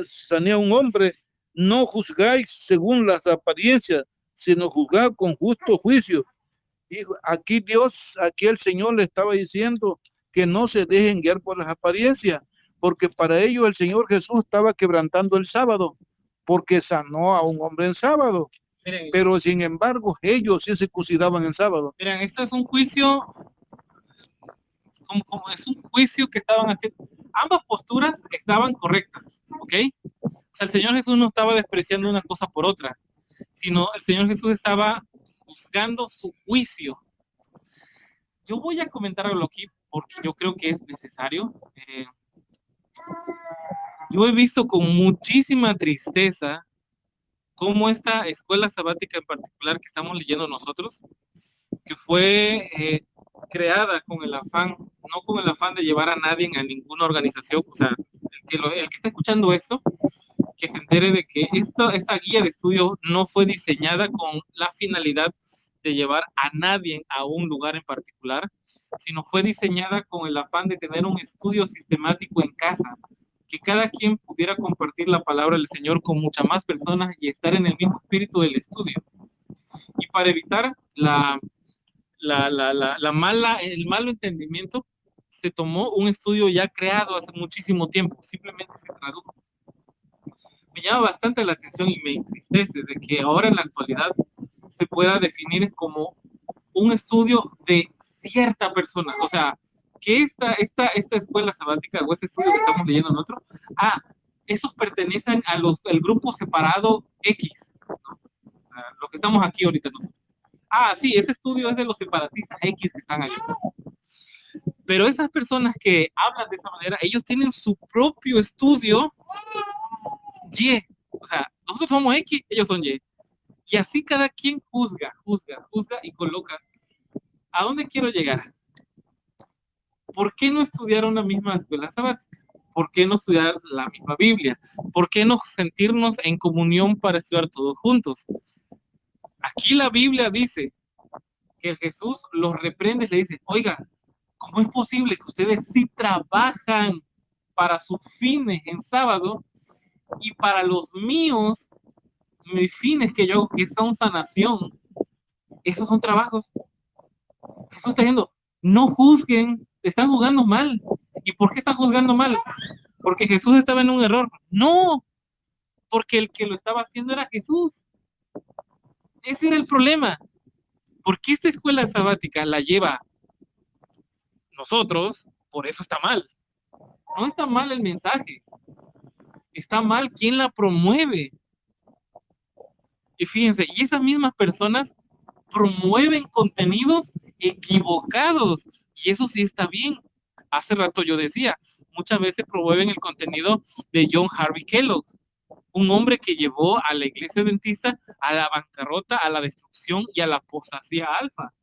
B: sané a un hombre. No juzgáis según las apariencias, sino juzgad con justo juicio. Y aquí el Señor le estaba diciendo que no se dejen guiar por las apariencias, porque para ellos el Señor Jesús estaba quebrantando el sábado, porque sanó a un hombre en sábado. Miren, pero sin embargo ellos sí se circuncidaban en sábado.
A: Miren, esto es un juicio, es un juicio que estaban haciendo. Ambas posturas estaban correctas, ¿ok? O sea, el Señor Jesús no estaba despreciando una cosa por otra, sino el Señor Jesús estaba juzgando su juicio. Yo voy a comentar algo aquí porque yo creo que es necesario. Yo he visto con muchísima tristeza cómo esta escuela sabática en particular que estamos leyendo nosotros, que fue creada con el afán, no con el afán de llevar a nadie a ninguna organización, o sea, el que está escuchando esto, que se entere de que esta guía de estudio no fue diseñada con la finalidad de llevar a nadie a un lugar en particular, sino fue diseñada con el afán de tener un estudio sistemático en casa, que cada quien pudiera compartir la palabra del Señor con muchas más personas y estar en el mismo espíritu del estudio. Y para evitar el malo entendimiento, se tomó un estudio ya creado hace muchísimo tiempo, simplemente se tradujo. Me llama bastante la atención y me entristece de que ahora en la actualidad se pueda definir como un estudio de cierta persona. O sea, que esta escuela sabática o ese estudio que estamos leyendo nosotros, esos pertenecen al grupo separado X, ¿no? Lo que estamos aquí ahorita nosotros. Sí, ese estudio es de los separatistas X que están ahí. Pero esas personas que hablan de esa manera, ellos tienen su propio estudio Y. O sea, nosotros somos X, ellos son Y. Y así cada quien juzga y coloca. ¿A dónde quiero llegar? ¿Por qué no estudiar una misma escuela sabática? ¿Por qué no estudiar la misma Biblia? ¿Por qué no sentirnos en comunión para estudiar todos juntos? Aquí la Biblia dice que Jesús los reprende y le dice, oigan, ¿cómo es posible que ustedes sí trabajan para sus fines en sábado y para los míos, mis fines que yo, que son sanación, esos son trabajos? Jesús está diciendo, no juzguen, están juzgando mal. ¿Y por qué están juzgando mal? Porque Jesús estaba en un error. No, porque el que lo estaba haciendo era Jesús. Ese era el problema. ¿Por qué esta escuela sabática la lleva nosotros? Por eso está mal. No está mal el mensaje. Está mal quien la promueve. Y fíjense, y esas mismas personas promueven contenidos equivocados. Y eso sí está bien. Hace rato yo decía, muchas veces promueven el contenido de John Harvey Kellogg, un hombre que llevó a la iglesia adventista a la bancarrota, a la destrucción y a la apostasía alfa.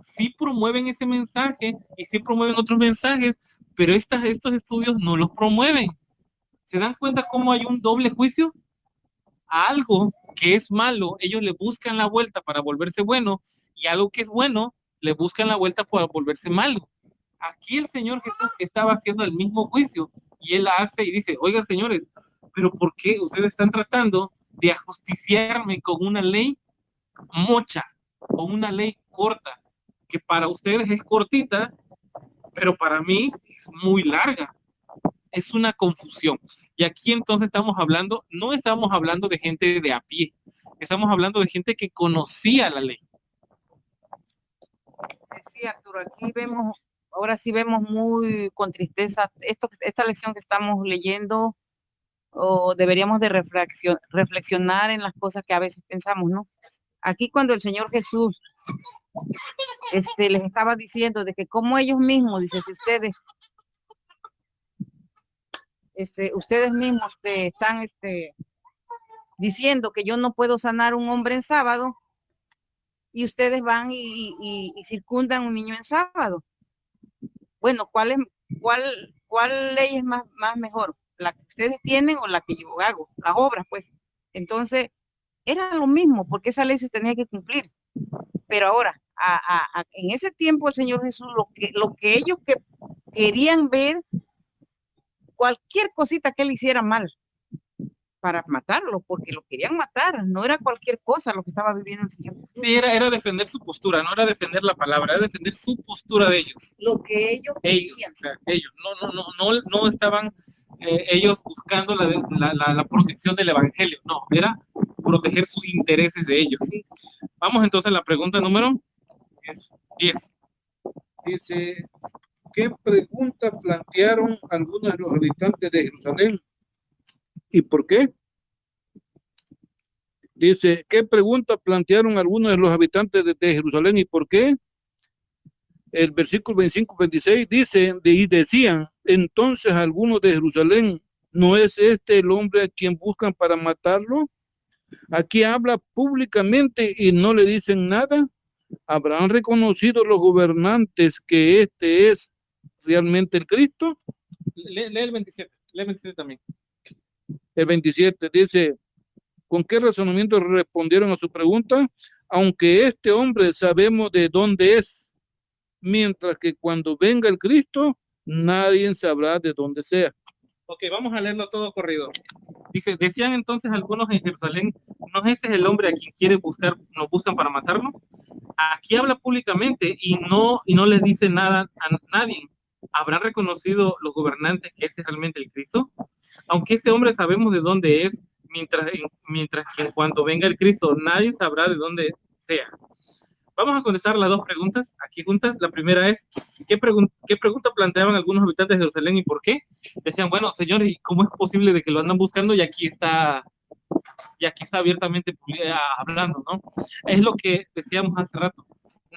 A: Sí promueven ese mensaje y sí promueven otros mensajes, pero estos estudios no los promueven. ¿Se dan cuenta cómo hay un doble juicio? A algo que es malo, ellos le buscan la vuelta para volverse bueno, y algo que es bueno, le buscan la vuelta para volverse malo. Aquí el Señor Jesús estaba haciendo el mismo juicio, y Él hace y dice, oigan señores, pero ¿por qué ustedes están tratando de ajusticiarme con una ley mocha, con una ley corta, que para ustedes es cortita, pero para mí es muy larga? Es una confusión. Y aquí entonces no estamos hablando de gente de a pie, estamos hablando de gente que conocía la ley.
C: Sí, Arturo, aquí vemos, ahora sí vemos muy con tristeza esta lección que estamos leyendo, o deberíamos de reflexionar en las cosas que a veces pensamos, ¿no? Aquí cuando el Señor Jesús les estaba diciendo de que como ellos mismos, dice, si ustedes mismos están diciendo que yo no puedo sanar un hombre en sábado, y ustedes van y circundan un niño en sábado. Bueno, ¿cuál ley es más mejor? ¿La que ustedes tienen o la que yo hago? Las obras, pues. Entonces, era lo mismo, porque esa ley se tenía que cumplir. Pero ahora, en ese tiempo el Señor Jesús, lo que ellos querían ver, cualquier cosita que él hiciera mal, para matarlo, porque lo querían matar, no era cualquier cosa lo que estaba viviendo el Señor Jesús.
A: Sí, era defender su postura, no era defender la palabra, era defender su postura de ellos.
C: Lo que ellos
A: querían. O sea, ellos no estaban ellos buscando la protección del evangelio, no, era proteger sus intereses de ellos.
C: Sí.
A: Vamos entonces a la pregunta número 10.
B: Dice, ¿qué pregunta plantearon algunos de los habitantes de Jerusalén? ¿Y por qué? Dice, ¿qué pregunta plantearon algunos de los habitantes de Jerusalén y por qué? El versículo 25-26 dice, y decían, entonces algunos de Jerusalén, ¿no es este el hombre a quien buscan para matarlo? Aquí habla públicamente y no le dicen nada. ¿Habrán reconocido los gobernantes que este es realmente el Cristo?
A: Lee el 27, lee el 27 también.
B: El 27 dice, ¿con qué razonamiento respondieron a su pregunta? Aunque este hombre sabemos de dónde es, mientras que cuando venga el Cristo, nadie sabrá de dónde sea.
A: Ok, vamos a leerlo todo corrido. Dice, decían entonces algunos en Jerusalén, ¿no ese es el hombre a quien nos buscan para matarlo? Aquí habla públicamente y no les dice nada a nadie. ¿Habrán reconocido los gobernantes que ese es realmente el Cristo? Aunque ese hombre sabemos de dónde es, mientras que en cuanto venga el Cristo, nadie sabrá de dónde sea. Vamos a contestar las dos preguntas aquí juntas. La primera es, ¿qué pregunta planteaban algunos habitantes de Jerusalén y por qué? Decían, bueno, señores, ¿y cómo es posible de que lo andan buscando y aquí está abiertamente hablando, ¿no? Es lo que decíamos hace rato.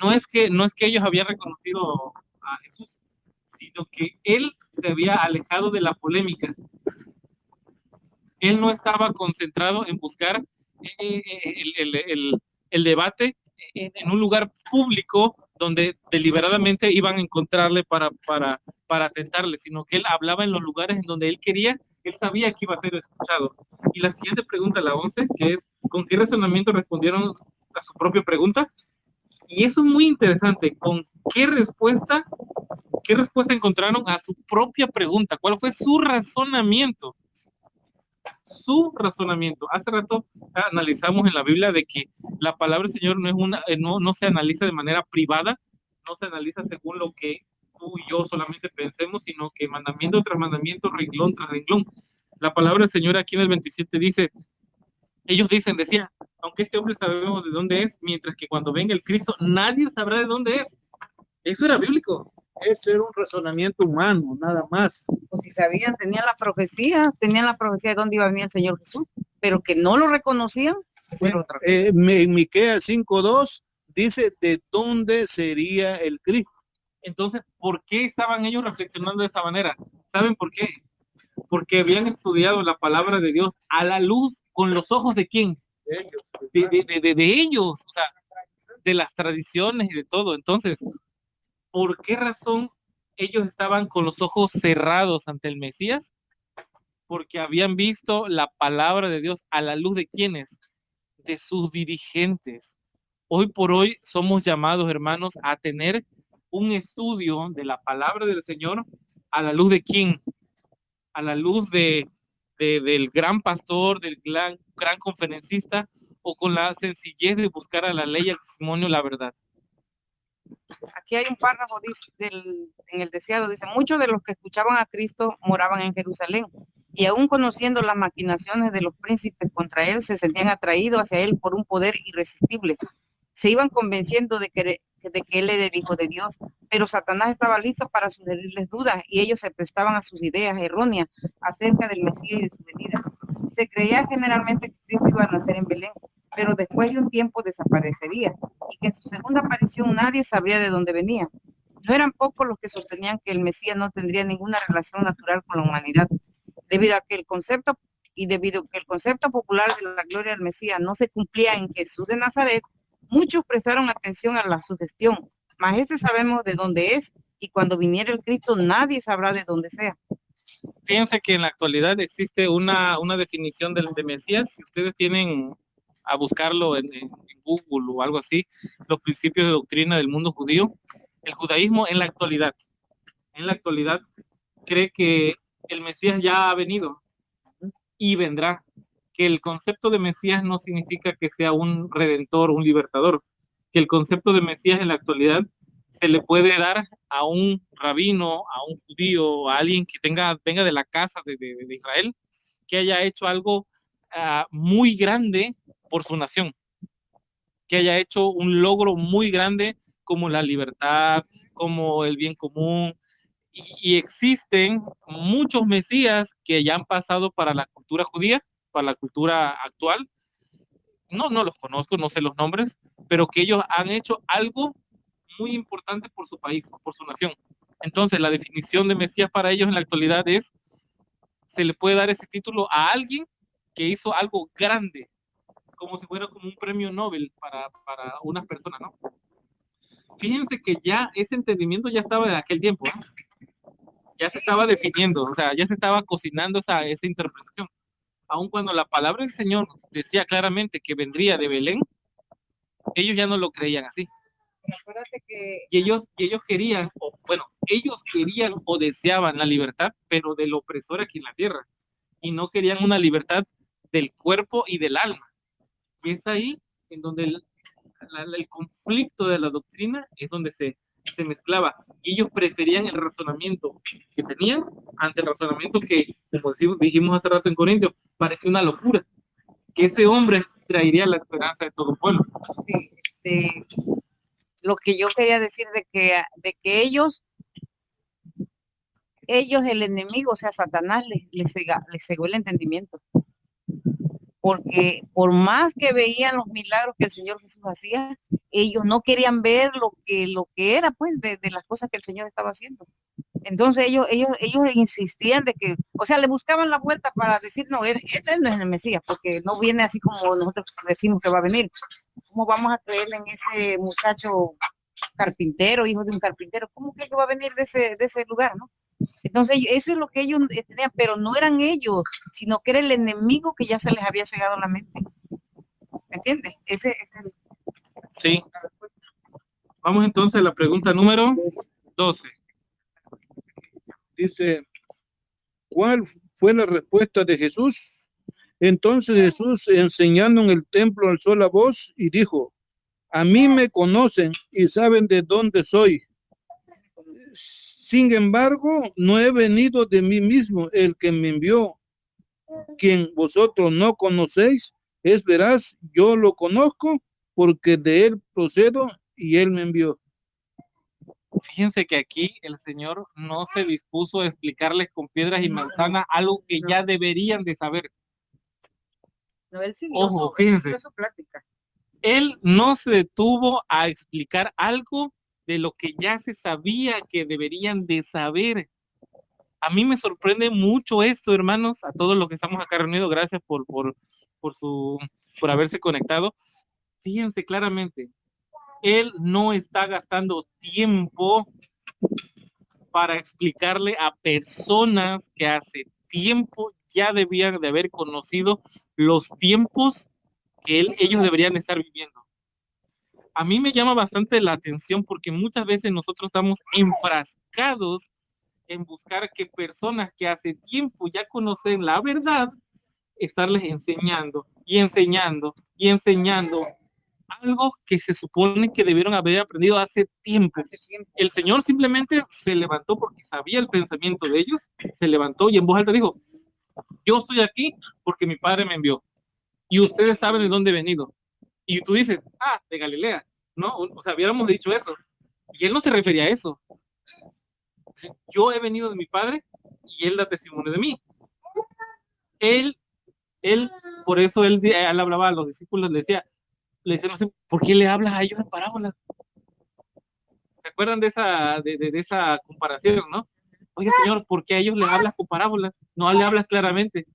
A: No es que ellos habían reconocido a Jesús, sino que él se había alejado de la polémica. Él no estaba concentrado en buscar el debate en un lugar público donde deliberadamente iban a encontrarle para tentarle, sino que él hablaba en los lugares en donde él quería, él sabía que iba a ser escuchado. Y la siguiente pregunta, la 11, que es, ¿con qué razonamiento respondieron a su propia pregunta? Y eso es muy interesante, ¿con qué respuesta encontraron a su propia pregunta? ¿Cuál fue su razonamiento? Su razonamiento. Hace rato analizamos en la Biblia de que la palabra del Señor no se analiza de manera privada, no se analiza según lo que tú y yo solamente pensemos, sino que mandamiento tras mandamiento, renglón tras renglón. La palabra del Señor aquí en el 27 dice, ellos decían, aunque este hombre sabemos de dónde es, mientras que cuando venga el Cristo nadie sabrá de dónde es. Eso era bíblico.
B: Ese era un razonamiento humano, nada más.
C: Pues si sabían, tenían la profecía de dónde iba a venir el Señor Jesús, pero que no lo reconocían.
B: Bueno, en Miqueas 5:2 dice de dónde sería el Cristo.
A: Entonces, ¿por qué estaban ellos reflexionando de esa manera? ¿Saben por qué? Porque habían estudiado la palabra de Dios a la luz con los ojos de quién, de ellos, o sea, de las tradiciones y de todo. Entonces, ¿por qué razón ellos estaban con los ojos cerrados ante el Mesías? Porque habían visto la palabra de Dios a la luz de quienes, de sus dirigentes. Hoy por hoy somos llamados, hermanos, a tener un estudio de la palabra del Señor a la luz de quién, a la luz del gran pastor, del gran conferencista, o con la sencillez de buscar a la ley, el testimonio, la verdad.
C: Aquí hay un párrafo en el deseado, dice, muchos de los que escuchaban a Cristo moraban en Jerusalén, y aún conociendo las maquinaciones de los príncipes contra él, se sentían atraídos hacia él por un poder irresistible. Se iban convenciendo de que él era el Hijo de Dios, pero Satanás estaba listo para sugerirles dudas, y ellos se prestaban a sus ideas erróneas acerca del Mesías y de su venida. Se creía generalmente que Cristo iba a nacer en Belén, pero después de un tiempo desaparecería, y que en su segunda aparición nadie sabría de dónde venía. No eran pocos los que sostenían que el Mesías no tendría ninguna relación natural con la humanidad, debido a que el concepto popular de la gloria del Mesías no se cumplía en Jesús de Nazaret. Muchos prestaron atención a la sugestión, mas este sabemos de dónde es, y cuando viniera el Cristo nadie sabrá de dónde sea.
A: Fíjense que en la actualidad existe una definición de Mesías. Si ustedes tienen a buscarlo en Google o algo así, los principios de doctrina del mundo judío, el judaísmo en la actualidad cree que el Mesías ya ha venido y vendrá. Que el concepto de Mesías no significa que sea un redentor, un libertador. Que el concepto de Mesías en la actualidad se le puede dar a un rabino, a un judío, a alguien que venga de la casa de Israel, que haya hecho algo muy grande por su nación, que haya hecho un logro muy grande como la libertad, como el bien común. Y existen muchos mesías que ya han pasado para la cultura judía, para la cultura actual. No los conozco, no sé los nombres, pero que ellos han hecho algo muy importante por su país, por su nación. Entonces, la definición de Mesías para ellos en la actualidad es, se le puede dar ese título a alguien que hizo algo grande, como si fuera como un premio Nobel para unas personas, ¿no? Fíjense que ya ese entendimiento ya estaba en aquel tiempo, ¿eh? Ya se estaba definiendo, o sea, ya se estaba cocinando esa interpretación. Aun cuando la palabra del Señor decía claramente que vendría de Belén, ellos ya no lo creían así. Y ellos querían, ellos querían o deseaban la libertad, pero del opresor aquí en la tierra. Y no querían una libertad del cuerpo y del alma. Y es ahí en donde el conflicto de la doctrina es donde se mezclaba. Y ellos preferían el razonamiento que tenían ante el razonamiento que, como dijimos hace rato en Corintios, parecía una locura. Que ese hombre traería la esperanza de todo pueblo.
C: Sí, lo que yo quería decir de que ellos, el enemigo, o sea, Satanás, les cegó el entendimiento. Porque por más que veían los milagros que el Señor Jesús hacía, ellos no querían ver lo que era, pues, de las cosas que el Señor estaba haciendo. Entonces ellos insistían de que, o sea, le buscaban la vuelta para decir, no, él no es el Mesías, porque no viene así como nosotros decimos que va a venir. ¿Cómo vamos a creer en ese muchacho carpintero, hijo de un carpintero? ¿Cómo que va a venir de ese lugar, no? Entonces eso es lo que ellos tenían, pero no eran ellos, sino que era el enemigo que ya se les había cegado la mente. ¿Me entiendes? Ese es el...
A: Sí. Vamos entonces a la pregunta número 12.
B: Dice, ¿cuál fue la respuesta de Jesús? Entonces Jesús, enseñando en el templo, alzó la voz y dijo, a mí me conocen y saben de dónde soy. Sin embargo, no he venido de mí mismo. El que me envió, quien vosotros no conocéis, es veraz, yo lo conozco porque de él procedo y él me envió.
A: Fíjense que aquí el Señor no se dispuso a explicarles con piedras y manzanas algo que ya deberían de saber.
C: No, él siguió,
A: Ojo, fíjense.
C: su plática.
A: Él no se detuvo a explicar algo de lo que ya se sabía que deberían de saber. A mí me sorprende mucho esto, hermanos, a todos los que estamos acá reunidos. Gracias por haberse conectado. Fíjense claramente, él no está gastando tiempo para explicarle a personas que hace tiempo ya debían de haber conocido los tiempos que ellos deberían estar viviendo. A mí me llama bastante la atención porque muchas veces nosotros estamos enfrascados en buscar que personas que hace tiempo ya conocen la verdad, estarles enseñando y enseñando y enseñando algo que se supone que debieron haber aprendido hace tiempo. El Señor simplemente se levantó porque sabía el pensamiento de ellos, se levantó y en voz alta dijo, yo estoy aquí porque mi Padre me envió y ustedes saben de dónde he venido. Y tú dices, de Galilea, ¿no? O sea, hubiéramos dicho eso. Y él no se refería a eso. Yo he venido de mi Padre y él da testimonio de mí. Él, por eso él hablaba a los discípulos, le decía, no sé, ¿por qué le hablas a ellos en parábolas? ¿Se acuerdan de esa comparación, no? Oye, Señor, ¿por qué a ellos les hablas con parábolas? No le hablas claramente.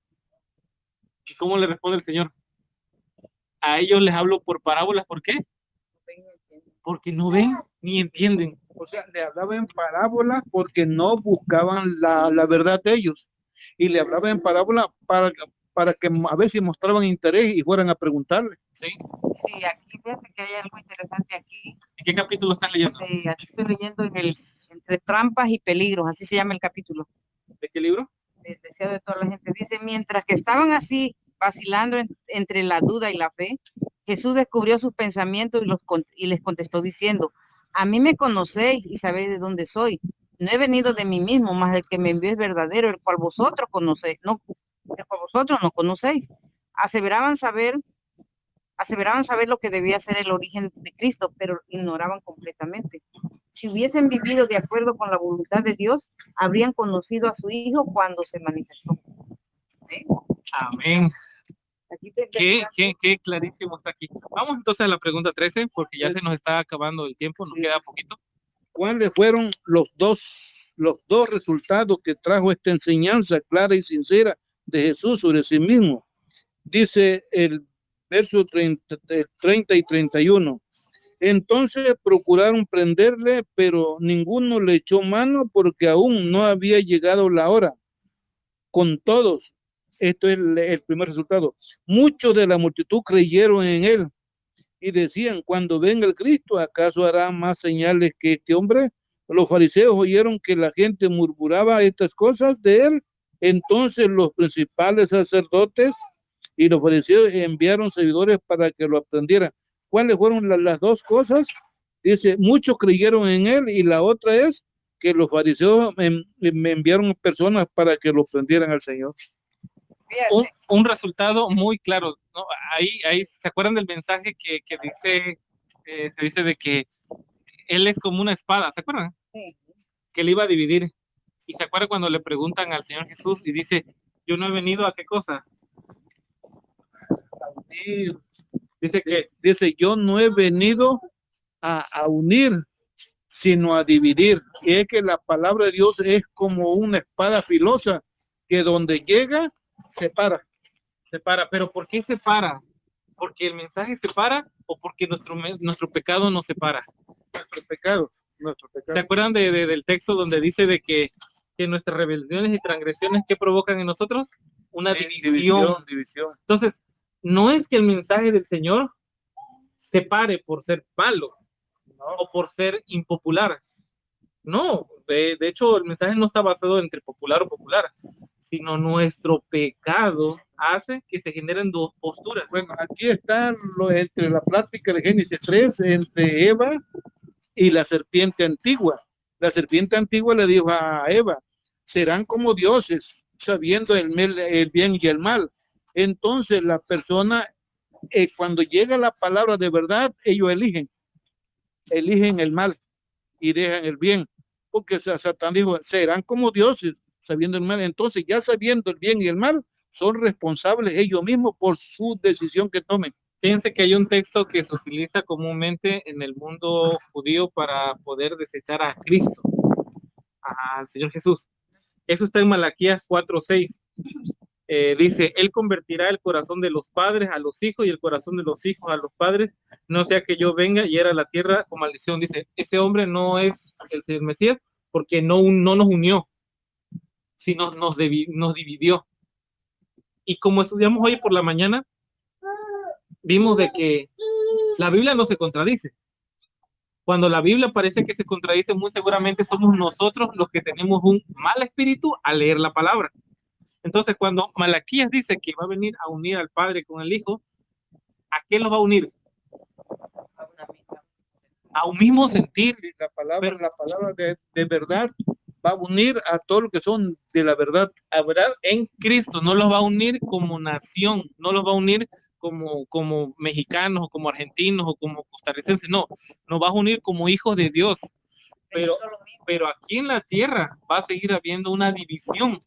A: ¿Y cómo le responde el Señor? A ellos les hablo por parábolas, ¿por qué? Porque no ven ni entienden.
B: O sea, le hablaba en parábolas porque no buscaban la verdad de ellos. Y le hablaba en parábolas para que a veces mostraban interés y fueran a preguntarle.
A: Sí.
C: Sí, aquí fíjate que hay algo interesante aquí.
A: ¿En qué capítulo están leyendo?
C: Aquí estoy leyendo Entre trampas y peligros, así se llama el capítulo.
A: ¿De qué libro?
C: El deseo de toda la gente. Dice, mientras que estaban así vacilando entre la duda y la fe, Jesús descubrió sus pensamientos y les contestó diciendo, a mí me conocéis y sabéis de dónde soy. No he venido de mí mismo, mas el que me envió es verdadero, el cual vosotros conocéis, el cual vosotros no conocéis. Aseveraban saber lo que debía ser el origen de Cristo, pero ignoraban completamente. Si hubiesen vivido de acuerdo con la voluntad de Dios, habrían conocido a su Hijo cuando se manifestó. ¿Sí?
A: Amén. Qué clarísimo está aquí. Vamos entonces a la pregunta 13, porque ya se nos está acabando el tiempo, nos queda poquito.
B: ¿Cuáles fueron los dos resultados que trajo esta enseñanza clara y sincera de Jesús sobre sí mismo? Dice el verso 30 y 31. Entonces procuraron prenderle, pero ninguno le echó mano porque aún no había llegado la hora. Con todos, esto es el primer resultado. Muchos de la multitud creyeron en él y decían, cuando venga el Cristo, ¿acaso hará más señales que este hombre? Los fariseos oyeron que la gente murmuraba estas cosas de él. Entonces los principales sacerdotes y los fariseos enviaron servidores para que lo aprendieran. ¿Cuáles fueron las dos cosas? Dice, muchos creyeron en él y la otra es que los fariseos me enviaron personas para que lo prendieran al Señor.
A: Un resultado muy claro, ¿no? Ahí ¿se acuerdan del mensaje que dice, se dice de que él es como una espada, ¿se acuerdan?
C: Sí.
A: Que él iba a dividir. Y se acuerdan cuando le preguntan al Señor Jesús y dice, yo no he venido a qué cosa.
B: Dice, yo no he venido a unir, sino a dividir. Y es que la palabra de Dios es como una espada filosa que donde llega, separa.
A: Pero ¿por qué separa? ¿Porque el mensaje separa o porque nuestro pecado nos separa?
B: Nuestro pecado.
A: ¿Se acuerdan del texto donde dice de que nuestras rebeliones y transgresiones que provocan en nosotros? Una división. Entonces, no es que el mensaje del Señor separe por ser malo, ¿no? O por ser impopular. No, de hecho el mensaje no está basado entre popular o popular, sino nuestro pecado hace que se generen dos posturas.
B: Bueno, aquí está entre la plática de Génesis 3, entre Eva y la serpiente antigua. La serpiente antigua le dijo a Eva, serán como dioses, sabiendo el bien y el mal. Entonces la persona, cuando llega la palabra de verdad, ellos eligen el mal y dejan el bien. Porque Satán dijo, serán como dioses, sabiendo el mal. Entonces, ya sabiendo el bien y el mal, son responsables ellos mismos por su decisión que tomen.
A: Fíjense que hay un texto que se utiliza comúnmente en el mundo judío para poder desechar a Cristo, al Señor Jesús. Eso está en Malaquías 4:6. Dice, Él convertirá el corazón de los padres a los hijos y el corazón de los hijos a los padres, no sea que yo venga y era la tierra con maldición. Dice, ese hombre no es el Señor Mesías porque no nos unió, sino nos dividió. Y como estudiamos hoy por la mañana, vimos de que la Biblia no se contradice. Cuando la Biblia parece que se contradice, muy seguramente somos nosotros los que tenemos un mal espíritu al leer la palabra. Entonces, cuando Malaquías dice que va a venir a unir al Padre con el Hijo, ¿a qué los va a unir? A un mismo sentir.
B: La palabra de verdad va a unir a todos los que son de la verdad.
A: A verdad en Cristo, no los va a unir como nación, no los va a unir como mexicanos o como argentinos o como costarricenses, no, nos va a unir como hijos de Dios. Pero aquí en la tierra va a seguir habiendo una división.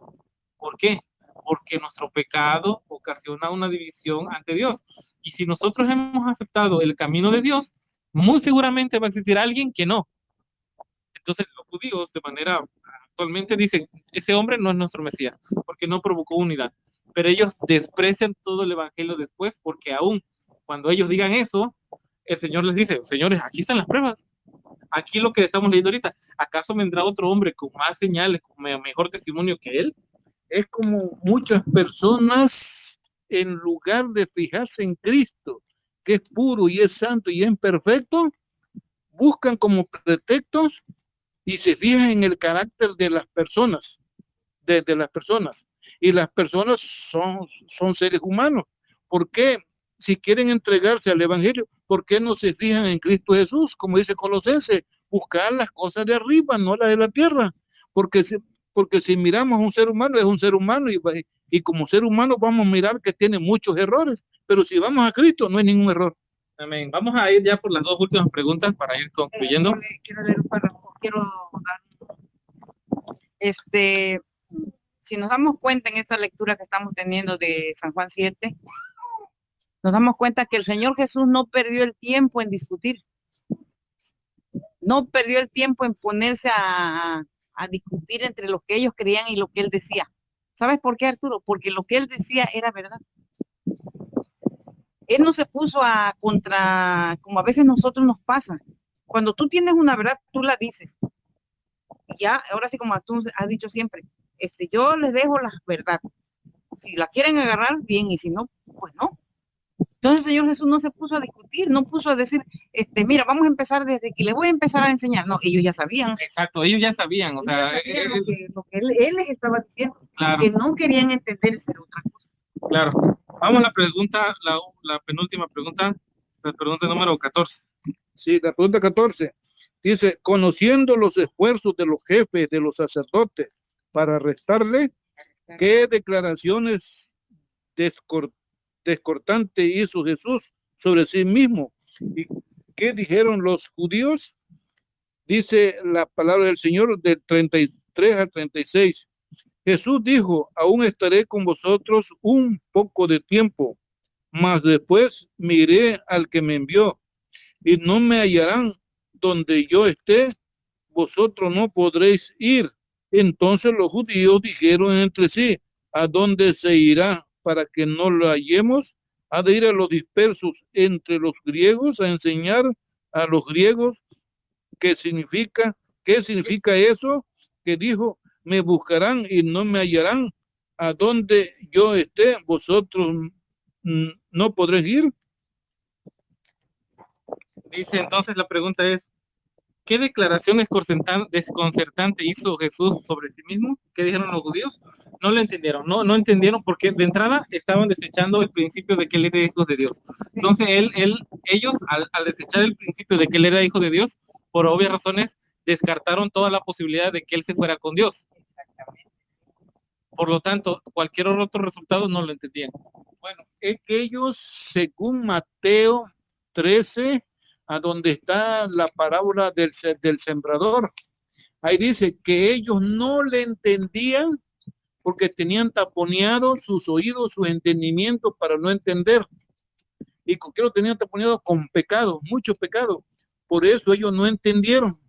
A: ¿Por qué? Porque nuestro pecado ocasiona una división ante Dios. Y si nosotros hemos aceptado el camino de Dios, muy seguramente va a existir alguien que no. Entonces los judíos de manera actualmente dicen, ese hombre no es nuestro Mesías, porque no provocó unidad. Pero ellos desprecian todo el evangelio después, porque aún cuando ellos digan eso, el Señor les dice, señores, aquí están las pruebas. Aquí lo que estamos leyendo ahorita, ¿acaso vendrá otro hombre con más señales, con mejor testimonio que él?
B: Es como muchas personas, en lugar de fijarse en Cristo, que es puro y es santo y es perfecto, buscan como pretextos y se fijan en el carácter de las personas, de las personas. Y las personas son seres humanos. ¿Por qué? Si quieren entregarse al Evangelio, ¿por qué no se fijan en Cristo Jesús? Como dice Colosenses, buscar las cosas de arriba, no las de la tierra. Porque si miramos a un ser humano, es un ser humano y como ser humano vamos a mirar que tiene muchos errores. Pero si vamos a Cristo, no hay ningún error.
A: Amén. Vamos a ir ya por las dos últimas preguntas para ir concluyendo.
C: Quiero leer un párrafo, si nos damos cuenta en esta lectura que estamos teniendo de San Juan 7, nos damos cuenta que el Señor Jesús no perdió el tiempo en discutir, no perdió el tiempo en ponerse a discutir entre lo que ellos creían y lo que él decía. ¿Sabes por qué, Arturo? Porque lo que él decía era verdad. Él no se puso a como a veces nosotros nos pasa. Cuando tú tienes una verdad, tú la dices. Y ya, ahora sí, como tú has dicho siempre, yo les dejo la verdad. Si la quieren agarrar, bien, y si no, pues no. Entonces el Señor Jesús no se puso a discutir, no puso a decir, mira, vamos a empezar desde que le voy a empezar a enseñar. No, ellos ya sabían.
A: Exacto, ellos ya sabían, o sea,
C: lo que él les estaba diciendo, claro, que no querían entenderse de otra cosa.
A: Claro. Vamos a la pregunta, la penúltima pregunta, la pregunta número 14.
B: Sí, la pregunta 14. Dice, conociendo los esfuerzos de los jefes de los sacerdotes para arrestarle, ¿qué declaraciones descortantes hizo Jesús sobre sí mismo? ¿Y qué dijeron los judíos? Dice la palabra del Señor del 33 al 36. Jesús dijo, aún estaré con vosotros un poco de tiempo, mas después miré al que me envió, y no me hallarán donde yo esté, vosotros no podréis ir. Entonces los judíos dijeron entre sí, ¿a dónde se irá para que no lo hallemos? ¿Ha de ir a los dispersos entre los griegos a enseñar a los griegos? ¿Qué significa eso? Que dijo, me buscarán y no me hallarán. A donde yo esté, vosotros no podréis ir.
A: Dice, entonces la pregunta es, ¿qué declaración desconcertante hizo Jesús sobre sí mismo? ¿Qué dijeron los judíos? No lo entendieron, no entendieron porque de entrada estaban desechando el principio de que él era hijo de Dios. Entonces ellos al desechar el principio de que él era hijo de Dios, por obvias razones, descartaron toda la posibilidad de que él se fuera con Dios. Exactamente. Por lo tanto, cualquier otro resultado no lo entendían.
B: Bueno, es que ellos, según Mateo 13, a donde está la parábola del sembrador, ahí dice que ellos no le entendían porque tenían taponeados sus oídos, su entendimiento para no entender. y con qué lo tenían taponeado con pecados, muchos pecados. Por eso ellos no entendieron,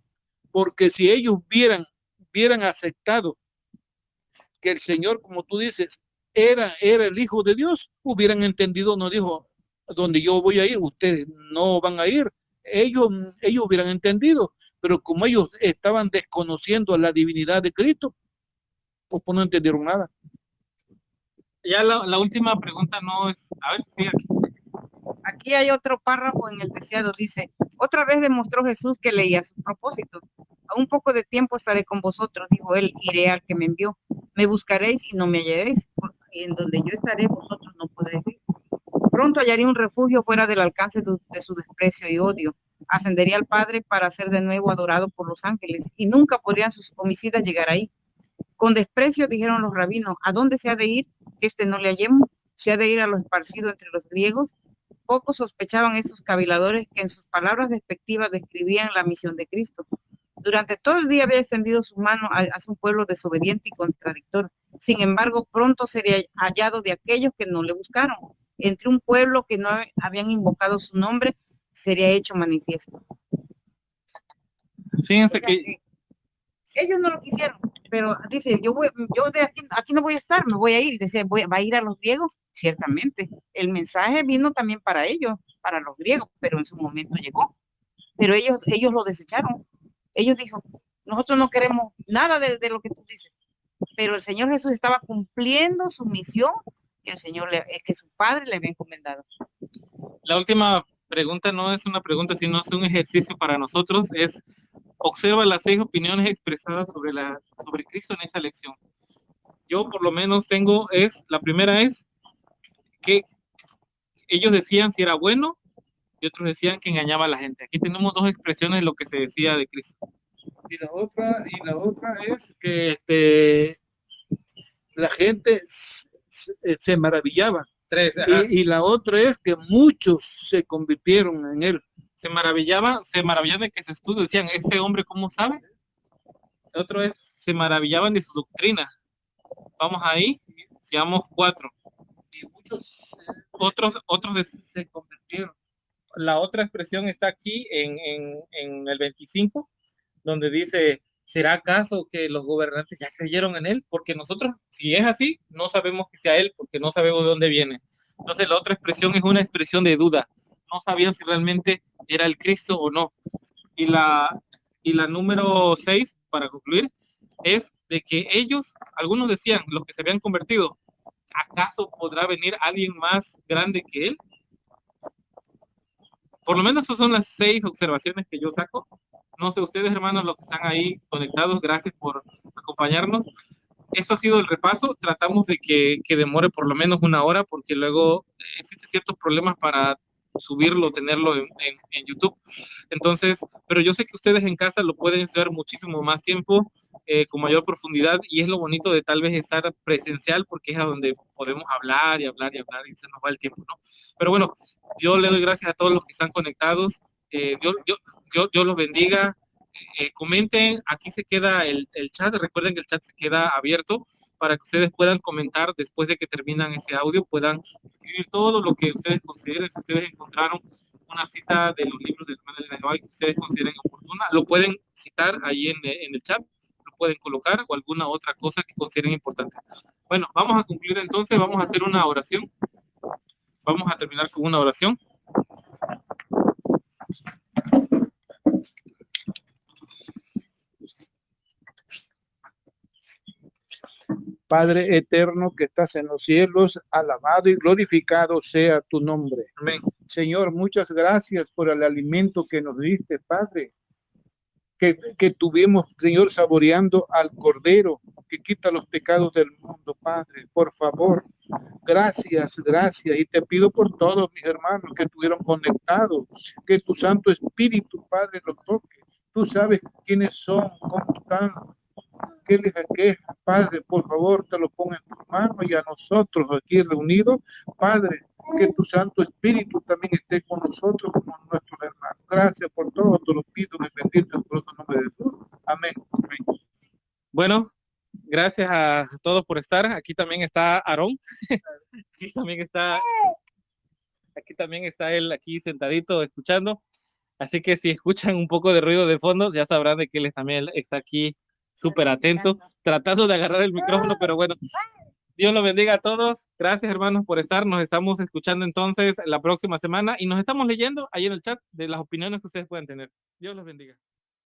B: porque si ellos hubieran aceptado que el Señor, como tú dices, era el Hijo de Dios, hubieran entendido, no dijo, donde yo voy a ir, ustedes no van a ir. Ellos hubieran entendido, pero como ellos estaban desconociendo la divinidad de Cristo, pues no entendieron nada.
A: Ya la última pregunta no es, a ver, sí, aquí.
C: Aquí hay otro párrafo en el deseado, dice, otra vez demostró Jesús que leía sus propósitos. A un poco de tiempo estaré con vosotros, dijo él, iré al que me envió. Me buscaréis y no me hallaréis, y en donde yo estaré, vosotros no podréis ir. Pronto hallaré un refugio fuera del alcance de su desprecio y odio. Ascendería al Padre para ser de nuevo adorado por los ángeles, y nunca podrían sus homicidas llegar ahí. Con desprecio dijeron los rabinos, ¿a dónde se ha de ir? Que no le hallemos. ¿Se ha de ir a lo esparcido entre los griegos? Pocos sospechaban esos caviladores que en sus palabras despectivas describían la misión de Cristo. Durante todo el día había extendido sus manos hacia un pueblo desobediente y contradictor. Sin embargo, pronto sería hallado de aquellos que no le buscaron. Entre un pueblo que no habían invocado su nombre, sería hecho manifiesto.
A: Fíjense
C: O sea,
A: que
C: ellos no lo quisieron, pero dice, yo de aquí no voy a estar, me voy a ir. Dice, va a ir a los griegos, ciertamente. El mensaje vino también para ellos, para los griegos, pero en su momento llegó. Pero ellos lo desecharon. Ellos dijo, nosotros no queremos nada de lo que tú dices. Pero el Señor Jesús estaba cumpliendo su misión que su Padre le había encomendado.
A: la última pregunta no es una pregunta, sino es un ejercicio para nosotros. Es, observa las 6 opiniones expresadas sobre Cristo en esa lección. Yo por lo menos tengo, la primera es que ellos decían si era bueno y otros decían que engañaba a la gente. Aquí tenemos 2 expresiones de lo que se decía de Cristo.
B: Y la otra es que la gente se maravillaba.
A: 3,
B: y la otra es que muchos se convirtieron en él.
A: Se maravillaban de que su estudio, decían, ese hombre, ¿cómo sabe? El otro es, se maravillaban de su doctrina. Vamos ahí, seamos 4.
B: Y muchos
A: Otros
B: se convirtieron.
A: la otra expresión está aquí en el 25, donde dice, ¿será acaso que los gobernantes ya creyeron en él? Porque nosotros, si es así, no sabemos que sea él, porque no sabemos de dónde viene. Entonces la otra expresión es una expresión de duda. No sabían si realmente era el Cristo o no. Y la número 6, para concluir, es de que ellos, algunos decían, los que se habían convertido, ¿acaso podrá venir alguien más grande que él? Por lo menos esas son las 6 observaciones que yo saco. No sé, ustedes, hermanos, los que están ahí conectados, gracias por acompañarnos. Eso ha sido el repaso. Tratamos de que demore por lo menos 1 hora, porque luego existen ciertos problemas para subirlo, tenerlo en YouTube. Entonces, pero yo sé que ustedes en casa lo pueden estudiar muchísimo más tiempo, con mayor profundidad, y es lo bonito de tal vez estar presencial, porque es a donde podemos hablar y hablar y hablar y se nos va el tiempo, ¿no? Pero bueno, yo le doy gracias a todos los que están conectados. Dios los bendiga. Comenten, aquí se queda el chat, recuerden que el chat se queda abierto para que ustedes puedan comentar después de que terminan ese audio, puedan escribir todo lo que ustedes consideren. Si ustedes encontraron una cita de los libros del hermano Elena de White que ustedes consideren oportuna, lo pueden citar ahí en el chat, lo pueden colocar, o alguna otra cosa que consideren importante. Bueno, vamos a concluir entonces, vamos a hacer una oración, vamos a terminar con una oración.
B: Padre eterno que estás en los cielos, alabado y glorificado sea tu nombre.
A: Amén.
B: Señor, muchas gracias por el alimento que nos diste, Padre, que tuvimos, Señor, saboreando al Cordero que quita los pecados del mundo, Padre. Por favor, gracias, y te pido por todos mis hermanos que estuvieron conectados, que tu Santo Espíritu, Padre, los toque. Tú sabes quiénes son, cómo están, qué les aqueja, Padre. Por favor, te lo pongo en tus manos, y a nosotros aquí reunidos, Padre, que tu Santo Espíritu también esté con nosotros como nuestros hermanos. Gracias por todo, te lo pido en el bendito y poderoso nombre de Jesús. Amén. Amén.
A: Bueno, gracias a todos por estar. Aquí también está Aarón. Aquí también está Aquí también está él aquí sentadito escuchando. Así que si escuchan un poco de ruido de fondo, ya sabrán de que él también está aquí súper atento, tratando de agarrar el micrófono, pero bueno, Dios los bendiga a todos. Gracias, hermanos, por estar. Nos estamos escuchando entonces la próxima semana y nos estamos leyendo ahí en el chat de las opiniones que ustedes puedan tener. Dios los bendiga.